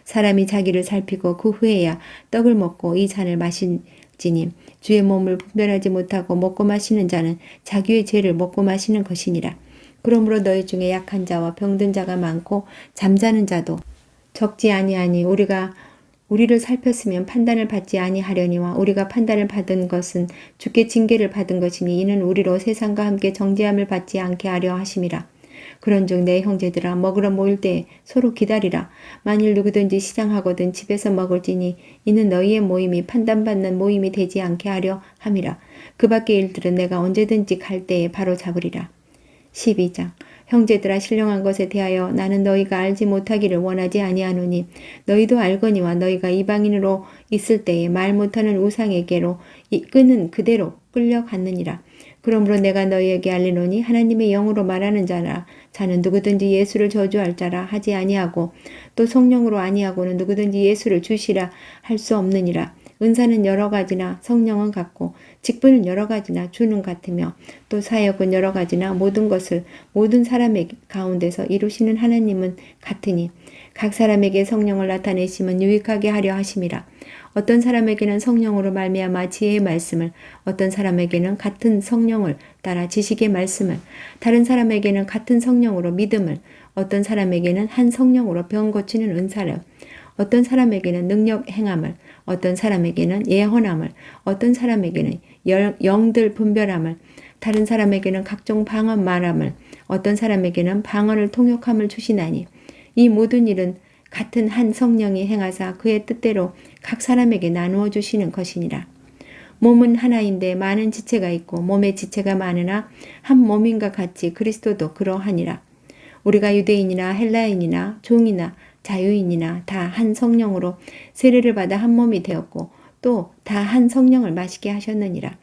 S1: 사람이 자기를 살피고 그 후에야 떡을 먹고 이 잔을 마실지니 주의 몸을 분별하지 못하고 먹고 마시는 자는 자기의 죄를 먹고 마시는 것이니라. 그러므로 너희 중에 약한 자와 병든 자가 많고 잠자는 자도 적지 아니하니 우리를 살폈으면 판단을 받지 아니하려니와 우리가 판단을 받은 것은 주께 징계를 받은 것이니 이는 우리로 세상과 함께 정죄함을 받지 않게 하려 하심이라. 그런즉 내 형제들아 먹으러 모일 때 서로 기다리라. 만일 누구든지 시장하거든 집에서 먹을지니 이는 너희의 모임이 판단받는 모임이 되지 않게 하려 함이라. 그 밖의 일들은 내가 언제든지 갈 때에 바로 잡으리라. 12장 형제들아 신령한 것에 대하여 나는 너희가 알지 못하기를 원하지 아니하노니 너희도 알거니와 너희가 이방인으로 있을 때에 말 못하는 우상에게로 끄는 그대로 끌려갔느니라. 그러므로 내가 너희에게 알리노니 하나님의 영으로 말하는 자는 누구든지 예수를 저주할 자라 하지 아니하고 또 성령으로 아니하고는 누구든지 예수를 주시라 할 수 없느니라. 은사는 여러 가지나 성령은 같고 직분은 여러 가지나 주는 같으며 또 사역은 여러 가지나 모든 것을 모든 사람의 가운데서 이루시는 하나님은 같으니 각 사람에게 성령을 나타내심은 유익하게 하려 하심이라. 어떤 사람에게는 성령으로 말미암아 지혜의 말씀을, 어떤 사람에게는 같은 성령을 따라 지식의 말씀을, 다른 사람에게는 같은 성령으로 믿음을, 어떤 사람에게는 한 성령으로 병 고치는 은사를, 어떤 사람에게는 능력 행함을, 어떤 사람에게는 예언함을, 어떤 사람에게는 영들 분별함을, 다른 사람에게는 각종 방언 말함을, 어떤 사람에게는 방언을 통역함을 주시나니 이 모든 일은 같은 한 성령이 행하사 그의 뜻대로 각 사람에게 나누어 주시는 것이니라. 몸은 하나인데 많은 지체가 있고 몸의 지체가 많으나 한 몸인과 같이 그리스도도 그러하니라. 우리가 유대인이나 헬라인이나 종이나 자유인이나 다 한 성령으로 세례를 받아 한 몸이 되었고 또 다 한 성령을 마시게 하셨느니라.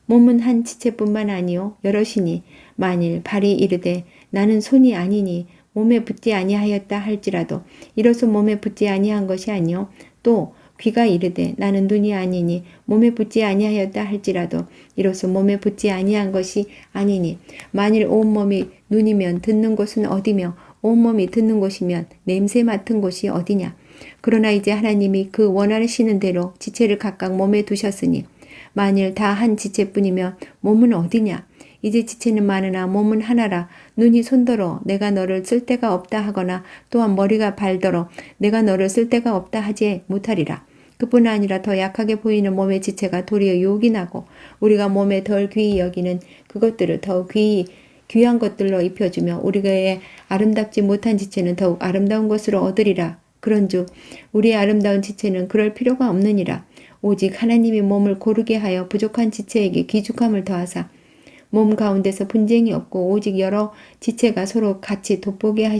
S1: 몸은 한 지체뿐만 아니요 여럿이니 만일 발이 이르되 나는 손이 아니니 몸에 붙지 아니하였다 할지라도 이로써 몸에 붙지 아니한 것이 아니요 또 귀가 이르되 나는 눈이 아니니 몸에 붙지 아니하였다 할지라도 이로써 몸에 붙지 아니한 것이 아니니 만일 온 몸이 눈이면 듣는 곳은 어디며 온몸이 듣는 곳이면 냄새 맡은 곳이 어디냐. 그러나 이제 하나님이 그 원하시는 대로 지체를 각각 몸에 두셨으니 만일 다 한 지체뿐이면 몸은 어디냐. 이제 지체는 많으나 몸은 하나라. 눈이 손더러 내가 너를 쓸 데가 없다 하거나 또한 머리가 발더러 내가 너를 쓸 데가 없다 하지 못하리라. 그뿐 아니라 더 약하게 보이는 몸의 지체가 도리어 욕이 나고 우리가 몸에 덜 귀히 여기는 그것들을 더 귀한 것들로 입혀주며 우리의 아름답지 못한 지체는 더욱 아름다운 것으로 얻으리라. 그런즉 우리의 아름다운 지체는 그럴 필요가 없느니라. 오직 하나님이 몸을 고르게 하여 부족한 지체에게 기죽함을 더하사 몸 가운데서 분쟁이 없고 오직 여러 지체가 서로 같이 돋보게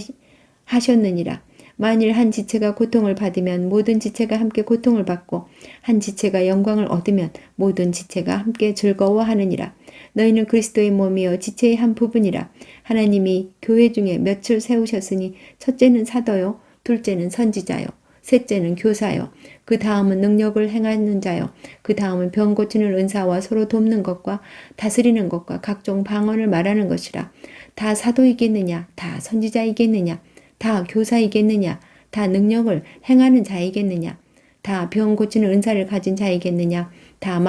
S1: 하셨느니라. 만일 한 지체가 고통을 받으면 모든 지체가 함께 고통을 받고 한 지체가 영광을 얻으면 모든 지체가 함께 즐거워하느니라. 너희는 그리스도의 몸이요 지체의 한 부분이라. 하나님이 교회 중에 몇을 세우셨으니 첫째는 사도요, 둘째는 선지자요, 셋째는 교사요, 그 다음은 능력을 행하는 자요, 그 다음은 병 고치는 은사와 서로 돕는 것과 다스리는 것과 각종 방언을 말하는 것이라. 다 사도이겠느냐? 다 선지자이겠느냐? 다 교사이겠느냐? 다 능력을 행하는 자이겠느냐? 다 병 고치는 은사를 가진 자이겠느냐? 다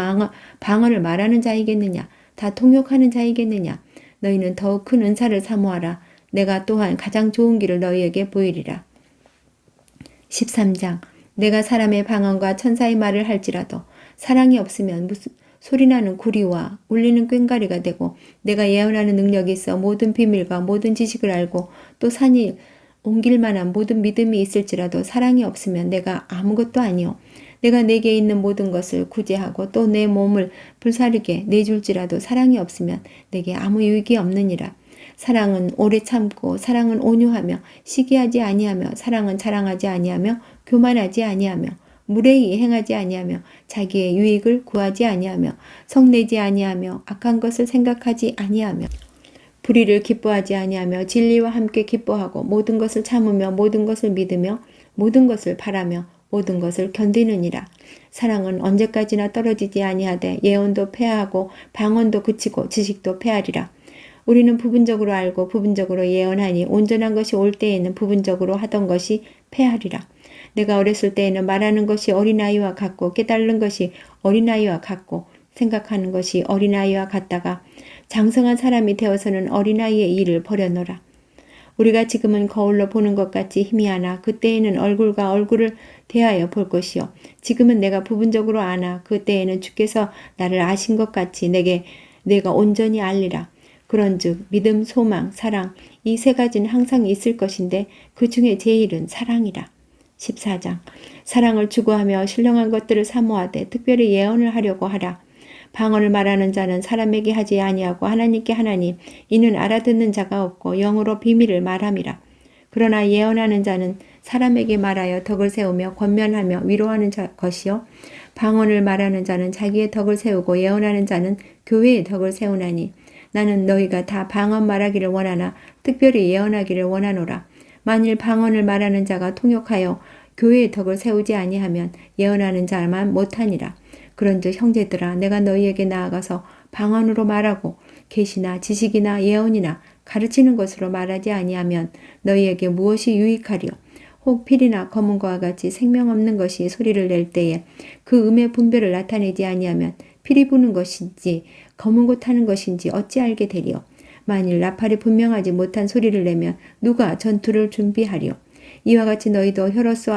S1: 방언을 말하는 자이겠느냐? 다 통역하는 자이겠느냐? 너희는 더욱 큰 은사를 사모하라. 내가 또한 가장 좋은 길을 너희에게 보이리라. 13장. 내가 사람의 방언과 천사의 말을 할지라도 사랑이 없으면 무슨 소리나는 구리와 울리는 꽹과리가 되고 내가 예언하는 능력이 있어 모든 비밀과 모든 지식을 알고 또 산이 옮길 만한 모든 믿음이 있을지라도 사랑이 없으면 내가 아무것도 아니요. 내가 내게 있는 모든 것을 구제하고 또 내 몸을 불사르게 내줄지라도 사랑이 없으면 내게 아무 유익이 없느니라. 사랑은 오래 참고 사랑은 온유하며 시기하지 아니하며 사랑은 자랑하지 아니하며 교만하지 아니하며 무례히 행하지 아니하며 자기의 유익을 구하지 아니하며 성내지 아니하며 악한 것을 생각하지 아니하며 불의를 기뻐하지 아니하며 진리와 함께 기뻐하고 모든 것을 참으며 모든 것을 믿으며 모든 것을 바라며 모든 것을 견디느니라. 사랑은 언제까지나 떨어지지 아니하되 예언도 패하고 방언도 그치고 지식도 패하리라. 우리는 부분적으로 알고 부분적으로 예언하니 온전한 것이 올 때에는 부분적으로 하던 것이 패하리라. 내가 어렸을 때에는 말하는 것이 어린아이와 같고 깨달은 것이 어린아이와 같고 생각하는 것이 어린아이와 같다가 장성한 사람이 되어서는 어린아이의 일을 버려놓으라. 우리가 지금은 거울로 보는 것 같이 희미하나 그때에는 얼굴과 얼굴을 대하여 볼 것이요. 지금은 내가 부분적으로 아나 그때에는 주께서 나를 아신 것 같이 내가 온전히 알리라. 그런즉 믿음, 소망, 사랑 이 세 가지는 항상 있을 것인데 그 중에 제일은 사랑이라. 14장. 사랑을 추구하며 신령한 것들을 사모하되 특별히 예언을 하려고 하라. 방언을 말하는 자는 사람에게 하지 아니하고 하나님께 하나니 이는 알아듣는 자가 없고 영으로 비밀을 말함이라. 그러나 예언하는 자는 사람에게 말하여 덕을 세우며 권면하며 위로하는 것이요 방언을 말하는 자는 자기의 덕을 세우고 예언하는 자는 교회의 덕을 세우나니 나는 너희가 다 방언 말하기를 원하나 특별히 예언하기를 원하노라. 만일 방언을 말하는 자가 통역하여 교회의 덕을 세우지 아니하면 예언하는 자만 못하니라. 그런즉 형제들아 내가 너희에게 나아가서 방언으로 말하고 계시나 지식이나 예언이나 가르치는 것으로 말하지 아니하면 너희에게 무엇이 유익하리요. 혹 필이나 검은거와 같이 생명 없는 것이 소리를 낼 때에 그 음의 분별을 나타내지 아니하면 필이 부는 것인지 검은고 타는 것인지 어찌 알게 되리요. 만일 나팔이 분명하지 못한 소리를 내면 누가 전투를 준비하리요. 이와 같이 너희도 혀로써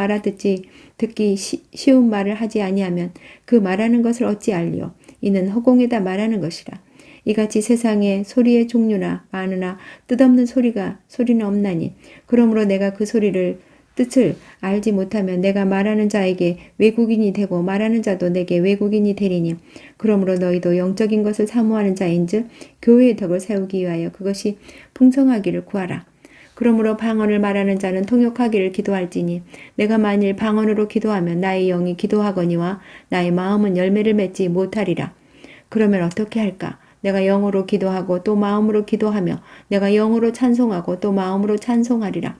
S1: 듣기 쉬운 말을 하지 아니하면 그 말하는 것을 어찌 알리요. 이는 허공에다 말하는 것이라. 이같이 세상에 소리의 종류나 많으나 뜻없는 소리는 없나니 그러므로 내가 그 소리를 뜻을 알지 못하면 내가 말하는 자에게 외국인이 되고 말하는 자도 내게 외국인이 되리니 그러므로 너희도 영적인 것을 사모하는 자인즉 교회의 덕을 세우기 위하여 그것이 풍성하기를 구하라. 그러므로 방언을 말하는 자는 통역하기를 기도할지니 내가 만일 방언으로 기도하면 나의 영이 기도하거니와 나의 마음은 열매를 맺지 못하리라. 그러면 어떻게 할까? 내가 영으로 기도하고 또 마음으로 기도하며 내가 영으로 찬송하고 또 마음으로 찬송하리라.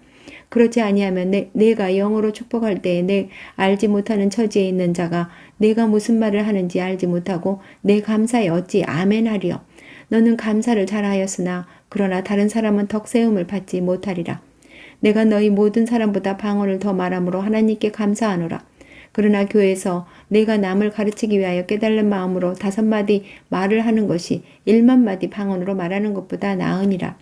S1: 그렇지 아니하면 내가 영으로 축복할 때에 내 알지 못하는 처지에 있는 자가 내가 무슨 말을 하는지 알지 못하고 내 감사에 어찌 아멘 하리요. 너는 감사를 잘하였으나 그러나 다른 사람은 덕세움을 받지 못하리라. 내가 너희 모든 사람보다 방언을 더 말함으로 하나님께 감사하노라. 그러나 교회에서 내가 남을 가르치기 위하여 깨달은 마음으로 5마디 말을 하는 것이 1만 마디 방언으로 말하는 것보다 나으니라.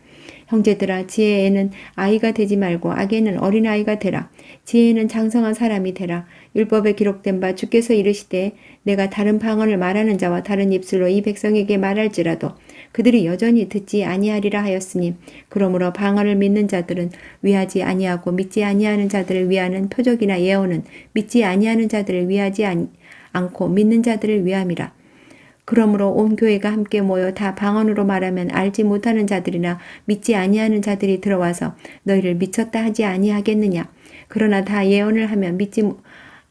S1: 형제들아, 지혜에는 아이가 되지 말고 악에는 어린아이가 되라. 지혜에는 장성한 사람이 되라. 율법에 기록된 바 주께서 이르시되 내가 다른 방언을 말하는 자와 다른 입술로 이 백성에게 말할지라도 그들이 여전히 듣지 아니하리라 하였으니, 그러므로 방언을 믿는 자들은 위하지 아니하고 믿지 아니하는 자들을 위하는 표적이나 예언은 믿지 아니하는 자들을 위하지 않고 믿는 자들을 위함이라. 그러므로 온 교회가 함께 모여 다 방언으로 말하면 알지 못하는 자들이나 믿지 아니하는 자들이 들어와서 너희를 미쳤다 하지 아니하겠느냐. 그러나 다 예언을 하면 믿지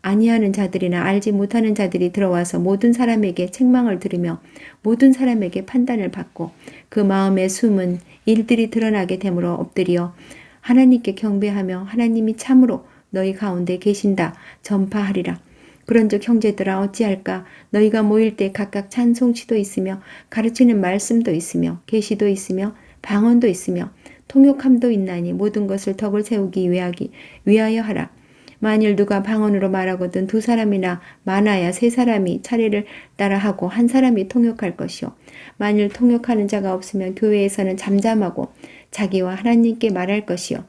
S1: 아니하는 자들이나 알지 못하는 자들이 들어와서 모든 사람에게 책망을 들으며 모든 사람에게 판단을 받고 그 마음의 숨은 일들이 드러나게 되므로 엎드려 하나님께 경배하며 하나님이 참으로 너희 가운데 계신다 전파하리라. 그런즉 형제들아, 어찌할까? 너희가 모일 때 각각 찬송시도 있으며 가르치는 말씀도 있으며 계시도 있으며 방언도 있으며 통역함도 있나니 모든 것을 덕을 세우기 위하여 하라. 만일 누가 방언으로 말하거든 2사람이나 많아야 3사람이 차례를 따라 하고 1사람이 통역할 것이요. 만일 통역하는 자가 없으면 교회에서는 잠잠하고 자기와 하나님께 말할 것이요.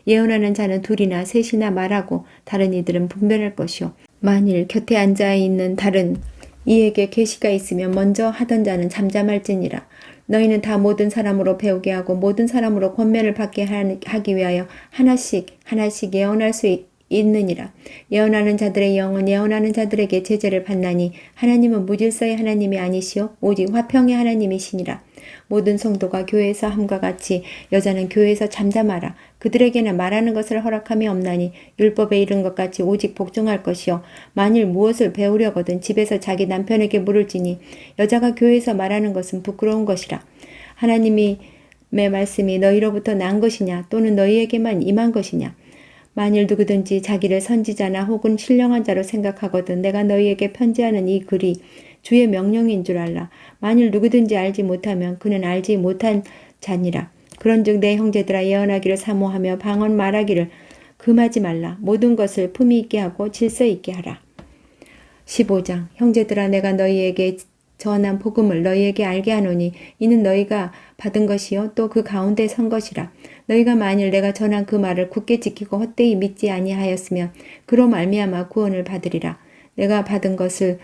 S1: 예언하는 자는 2이나 3이나 말하고 다른 이들은 분별할 것이요. 만일 곁에 앉아있는 다른 이에게 계시가 있으면 먼저 하던 자는 잠잠할지니라. 너희는 다 모든 사람으로 배우게 하고 모든 사람으로 권면을 받게 하기 위하여 하나씩 예언할 수 있느니라. 예언하는 자들의 영은 예언하는 자들에게 제재를 받나니 하나님은 무질서의 하나님이 아니시오 오직 화평의 하나님이시니라. 모든 성도가 교회에서 함과 같이 여자는 교회에서 잠잠하라. 그들에게는 말하는 것을 허락함이 없나니 율법에 이른 것 같이 오직 복종할 것이요. 만일 무엇을 배우려거든 집에서 자기 남편에게 물을지니 여자가 교회에서 말하는 것은 부끄러운 것이라. 하나님의 말씀이 너희로부터 난 것이냐 또는 너희에게만 임한 것이냐. 만일 누구든지 자기를 선지자나 혹은 신령한 자로 생각하거든 내가 너희에게 편지하는 이 글이 주의 명령인 줄 알라. 만일 누구든지 알지 못하면 그는 알지 못한 자니라. 그런즉 내 형제들아, 예언하기를 사모하며 방언 말하기를 금하지 말라. 모든 것을 품위 있게 하고 질서 있게 하라. 15장. 형제들아, 내가 너희에게 전한 복음을 너희에게 알게 하노니 이는 너희가 받은 것이요 또 그 가운데 선 것이라. 너희가 만일 내가 전한 그 말을 굳게 지키고 헛되이 믿지 아니하였으면 그로 말미암아 구원을 받으리라. 내가 받은 것을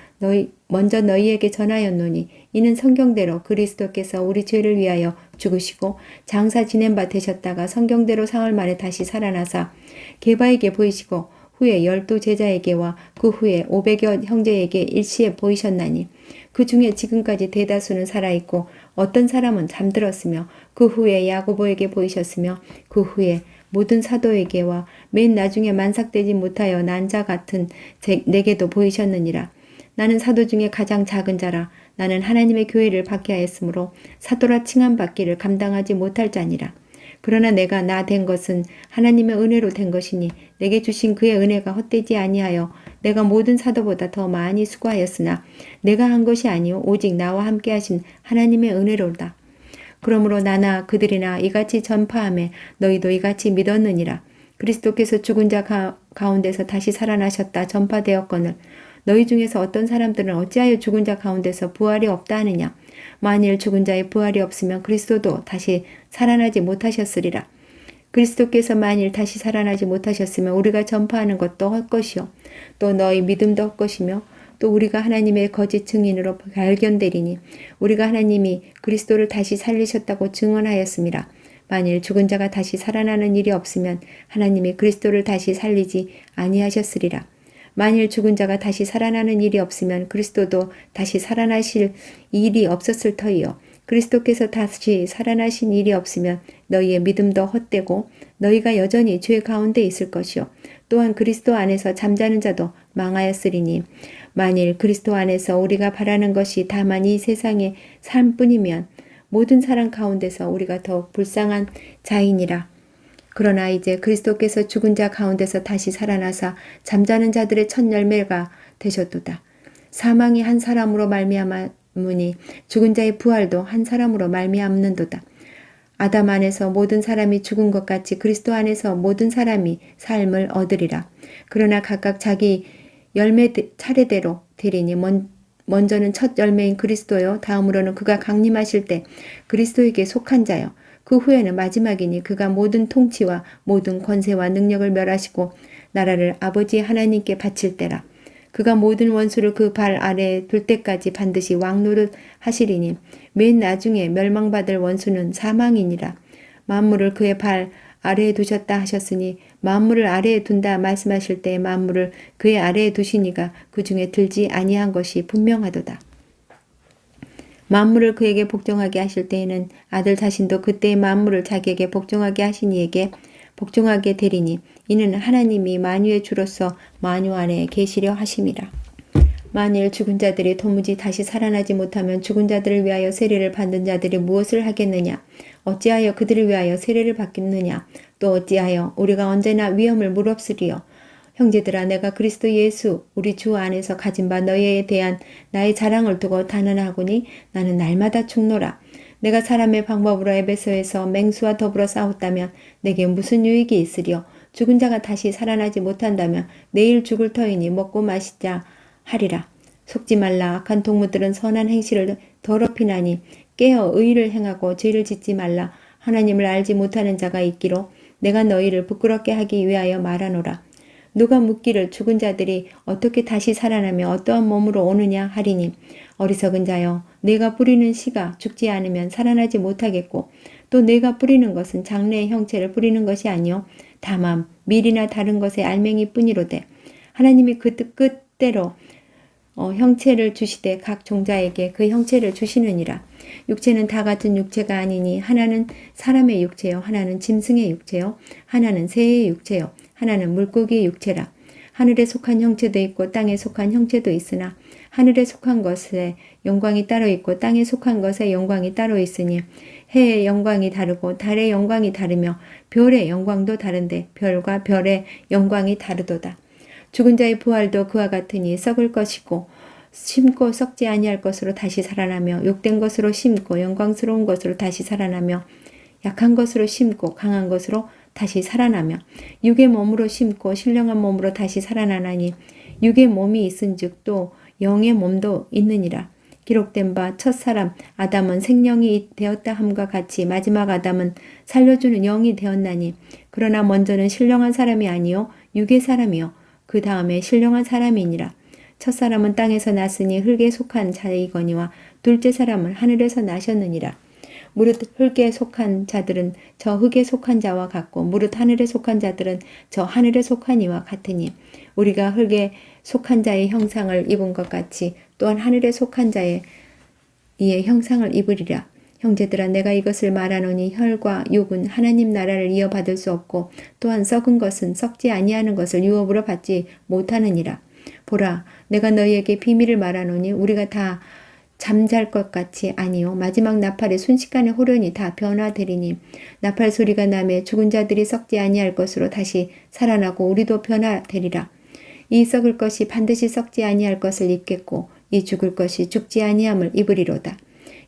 S1: 먼저 너희에게 전하였노니 이는 성경대로 그리스도께서 우리 죄를 위하여 죽으시고 장사 지낸 바 되셨다가 성경대로 사흘 만에 다시 살아나사 게바에게 보이시고 후에 12 제자에게와 그 후에 500여 형제에게 일시에 보이셨나니 그 중에 지금까지 대다수는 살아있고 어떤 사람은 잠들었으며 그 후에 야고보에게 보이셨으며 그 후에 모든 사도에게와 맨 나중에 만삭되지 못하여 난 자 같은 내게도 보이셨느니라. 나는 사도 중에 가장 작은 자라. 나는 하나님의 교회를 받게 하였으므로 사도라 칭함 받기를 감당하지 못할 자니라. 그러나 내가 나 된 것은 하나님의 은혜로 된 것이니 내게 주신 그의 은혜가 헛되지 아니하여 내가 모든 사도보다 더 많이 수고하였으나 내가 한 것이 아니요 오직 나와 함께 하신 하나님의 은혜로다. 그러므로 나나 그들이나 이같이 전파하며 너희도 이같이 믿었느니라. 그리스도께서 죽은 자 가운데서 다시 살아나셨다 전파되었거늘 너희 중에서 어떤 사람들은 어찌하여 죽은 자 가운데서 부활이 없다 하느냐. 만일 죽은 자의 부활이 없으면 그리스도도 다시 살아나지 못하셨으리라. 그리스도께서 만일 다시 살아나지 못하셨으면 우리가 전파하는 것도 헛것이요 또 너희 믿음도 헛것이며 또 우리가 하나님의 거짓 증인으로 발견되리니 우리가 하나님이 그리스도를 다시 살리셨다고 증언하였습니다. 만일 죽은 자가 다시 살아나는 일이 없으면 하나님이 그리스도를 다시 살리지 아니하셨으리라. 만일 죽은 자가 다시 살아나는 일이 없으면 그리스도도 다시 살아나실 일이 없었을 터이요. 그리스도께서 다시 살아나신 일이 없으면 너희의 믿음도 헛되고 너희가 여전히 죄 가운데 있을 것이요. 또한 그리스도 안에서 잠자는 자도 망하였으리니 만일 그리스도 안에서 우리가 바라는 것이 다만 이 세상의 삶뿐이면 모든 사람 가운데서 우리가 더욱 불쌍한 자이니라. 그러나 이제 그리스도께서 죽은 자 가운데서 다시 살아나사 잠자는 자들의 첫 열매가 되셨도다. 사망이 한 사람으로 말미암으니 죽은 자의 부활도 한 사람으로 말미암는도다. 아담 안에서 모든 사람이 죽은 것 같이 그리스도 안에서 모든 사람이 삶을 얻으리라. 그러나 각각 자기 열매 차례대로 되리니 먼저는 첫 열매인 그리스도요, 다음으로는 그가 강림하실 때 그리스도에게 속한 자요, 그 후에는 마지막이니 그가 모든 통치와 모든 권세와 능력을 멸하시고 나라를 아버지 하나님께 바칠 때라. 그가 모든 원수를 그 발 아래에 둘 때까지 반드시 왕노릇 하시리니 맨 나중에 멸망받을 원수는 사망이니라. 만물을 그의 발 아래에 두셨다 하셨으니 만물을 아래에 둔다 말씀하실 때에 만물을 그의 아래에 두시니가 그 중에 들지 아니한 것이 분명하도다. 만물을 그에게 복종하게 하실 때에는 아들 자신도 그때의 만물을 자기에게 복종하게 하신 이에게 복종하게 되리니 이는 하나님이 만유의 주로서 만유 안에 계시려 하심이라. 만일 죽은 자들이 도무지 다시 살아나지 못하면 죽은 자들을 위하여 세례를 받는 자들이 무엇을 하겠느냐? 어찌하여 그들을 위하여 세례를 받겠느냐? 또 어찌하여 우리가 언제나 위험을 무릅쓰리요? 형제들아, 내가 그리스도 예수 우리 주 안에서 가진 바 너희에 대한 나의 자랑을 두고 단언하거니 나는 날마다 죽노라. 내가 사람의 방법으로 에베소에서 맹수와 더불어 싸웠다면 내게 무슨 유익이 있으리요? 죽은 자가 다시 살아나지 못한다면 내일 죽을 터이니 먹고 마시자 하리라. 속지 말라. 악한 동무들은 선한 행실을 더럽히나니 깨어 의를 행하고 죄를 짓지 말라. 하나님을 알지 못하는 자가 있기로 내가 너희를 부끄럽게 하기 위하여 말하노라. 누가 묻기를 죽은 자들이 어떻게 다시 살아나며 어떠한 몸으로 오느냐 하리니 어리석은 자여, 내가 뿌리는 씨가 죽지 않으면 살아나지 못하겠고 또 내가 뿌리는 것은 장래의 형체를 뿌리는 것이 아니요 다만 밀이나 다른 것의 알맹이 뿐이로되 하나님이 그 뜻대로 형체를 주시되 각 종자에게 그 형체를 주시느니라. 육체는 다 같은 육체가 아니니 하나는 사람의 육체요, 하나는 짐승의 육체요, 하나는 새의 육체요, 하나는 물고기의 육체라. 하늘에 속한 형체도 있고 땅에 속한 형체도 있으나 하늘에 속한 것에 영광이 따로 있고 땅에 속한 것에 영광이 따로 있으니 해의 영광이 다르고 달의 영광이 다르며 별의 영광도 다른데 별과 별의 영광이 다르도다. 죽은 자의 부활도 그와 같으니 썩을 것이고 심고 썩지 아니할 것으로 다시 살아나며 욕된 것으로 심고 영광스러운 것으로 다시 살아나며 약한 것으로 심고 강한 것으로 다시 살아나며 육의 몸으로 심고 신령한 몸으로 다시 살아나나니 육의 몸이 있은즉 또 영의 몸도 있느니라. 기록된 바 첫사람 아담은 생명이 되었다 함과 같이 마지막 아담은 살려주는 영이 되었나니 그러나 먼저는 신령한 사람이 아니요 육의 사람이요 그 다음에 신령한 사람이니라. 첫사람은 땅에서 났으니 흙에 속한 자이거니와 둘째 사람은 하늘에서 나셨느니라. 무릇 흙에 속한 자들은 저 흙에 속한 자와 같고 무릇 하늘에 속한 자들은 저 하늘에 속한 이와 같으니 우리가 흙에 속한 자의 형상을 입은 것 같이 또한 하늘에 속한 자의 이의 형상을 입으리라. 형제들아, 내가 이것을 말하노니 혈과 육은 하나님 나라를 이어받을 수 없고 또한 썩은 것은 썩지 아니하는 것을 유업으로 받지 못하느니라. 보라, 내가 너희에게 비밀을 말하노니 우리가 다 잠잘 것 같이 아니요 마지막 나팔의 순식간에 호련히 다 변화되리니 나팔 소리가 나매 죽은 자들이 썩지 아니할 것으로 다시 살아나고 우리도 변화되리라. 이 썩을 것이 반드시 썩지 아니할 것을 입겠고 이 죽을 것이 죽지 아니함을 입으리로다.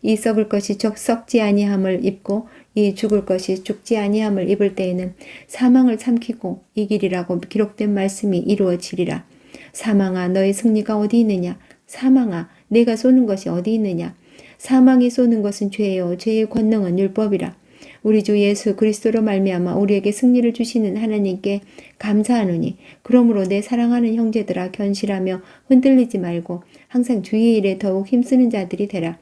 S1: 이 썩을 것이 썩지 아니함을 입고 이 죽을 것이 죽지 아니함을 입을 때에는 사망을 삼키고 이기리라고 기록된 말씀이 이루어지리라. 사망아, 너의 승리가 어디 있느냐? 사망아, 내가 쏘는 것이 어디 있느냐? 사망이 쏘는 것은 죄요, 죄의 권능은 율법이라. 우리 주 예수 그리스도로 말미암아 우리에게 승리를 주시는 하나님께 감사하노니 그러므로 내 사랑하는 형제들아, 견실하며 흔들리지 말고 항상 주의 일에 더욱 힘쓰는 자들이 되라.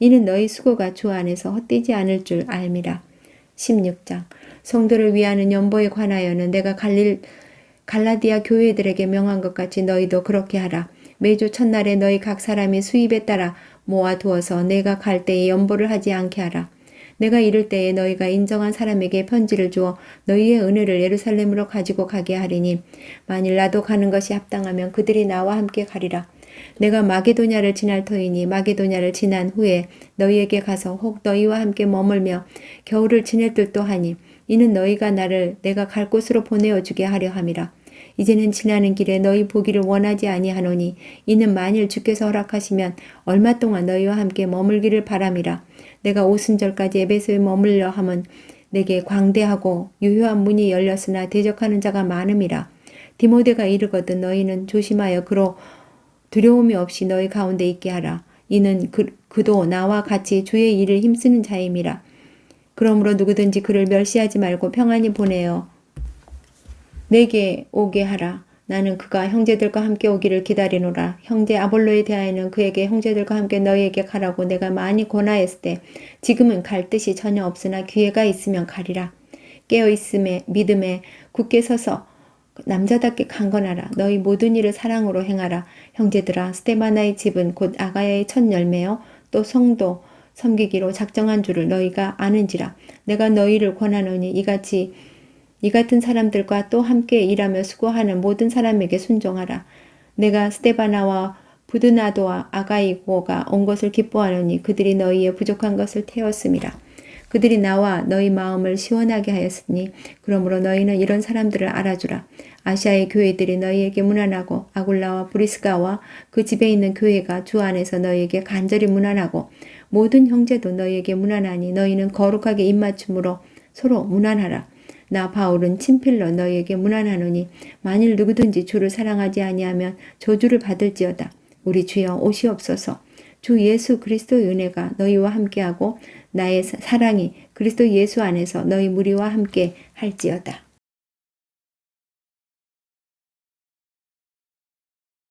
S1: 이는 너희 수고가 주 안에서 헛되지 않을 줄 알미라. 16장. 성도를 위하는 연보에 관하여는 내가 갈라디아 교회들에게 명한 것 같이 너희도 그렇게 하라. 매주 첫날에 너희 각 사람이 수입에 따라 모아두어서 내가 갈 때에 연보를 하지 않게 하라. 내가 이를 때에 너희가 인정한 사람에게 편지를 주어 너희의 은혜를 예루살렘으로 가지고 가게 하리니 만일 나도 가는 것이 합당하면 그들이 나와 함께 가리라. 내가 마게도냐를 지날 터이니 마게도냐를 지난 후에 너희에게 가서 혹 너희와 함께 머물며 겨울을 지낼 듯도 하니 이는 너희가 나를 내가 갈 곳으로 보내어 주게 하려 함이라. 이제는 지나는 길에 너희 보기를 원하지 아니하노니 이는 만일 주께서 허락하시면 얼마 동안 너희와 함께 머물기를 바람이라. 내가 오순절까지 에베소에 머물려 함은 내게 광대하고 유효한 문이 열렸으나 대적하는 자가 많음이라. 디모데가 이르거든 너희는 조심하여 그로 두려움이 없이 너희 가운데 있게 하라. 이는 그도 나와 같이 주의 일을 힘쓰는 자임이라. 그러므로 누구든지 그를 멸시하지 말고 평안히 보내어 내게 오게 하라. 나는 그가 형제들과 함께 오기를 기다리노라. 형제 아볼로에 대하여는 그에게 형제들과 함께 너희에게 가라고 내가 많이 권하였을 때 지금은 갈 뜻이 전혀 없으나 기회가 있으면 가리라. 깨어있음에 믿음에 굳게 서서 남자답게 강건하라. 너희 모든 일을 사랑으로 행하라. 형제들아, 스데바나의 집은 곧 아가야의 첫 열매요 또 성도 섬기기로 작정한 줄을 너희가 아는지라. 내가 너희를 권하노니 이 같은 사람들과 또 함께 일하며 수고하는 모든 사람에게 순종하라. 내가 스데바나와 부드나도와 아가이고가 온 것을 기뻐하노니 그들이 너희의 부족한 것을 태웠음이라. 그들이 나와 너희 마음을 시원하게 하였으니 그러므로 너희는 이런 사람들을 알아주라. 아시아의 교회들이 너희에게 문안하고 아굴라와 브리스가와 그 집에 있는 교회가 주 안에서 너희에게 간절히 문안하고 모든 형제도 너희에게 문안하니 너희는 거룩하게 입맞춤으로 서로 문안하라. 나 바울은 친필로 너희에게 문안하노니 만일 누구든지 주를 사랑하지 아니하면 저주를 받을지어다. 우리 주여 오시옵소서. 주 예수 그리스도의 은혜가 너희와 함께하고 나의 사랑이 그리스도 예수 안에서 너희 무리와 함께 할지어다.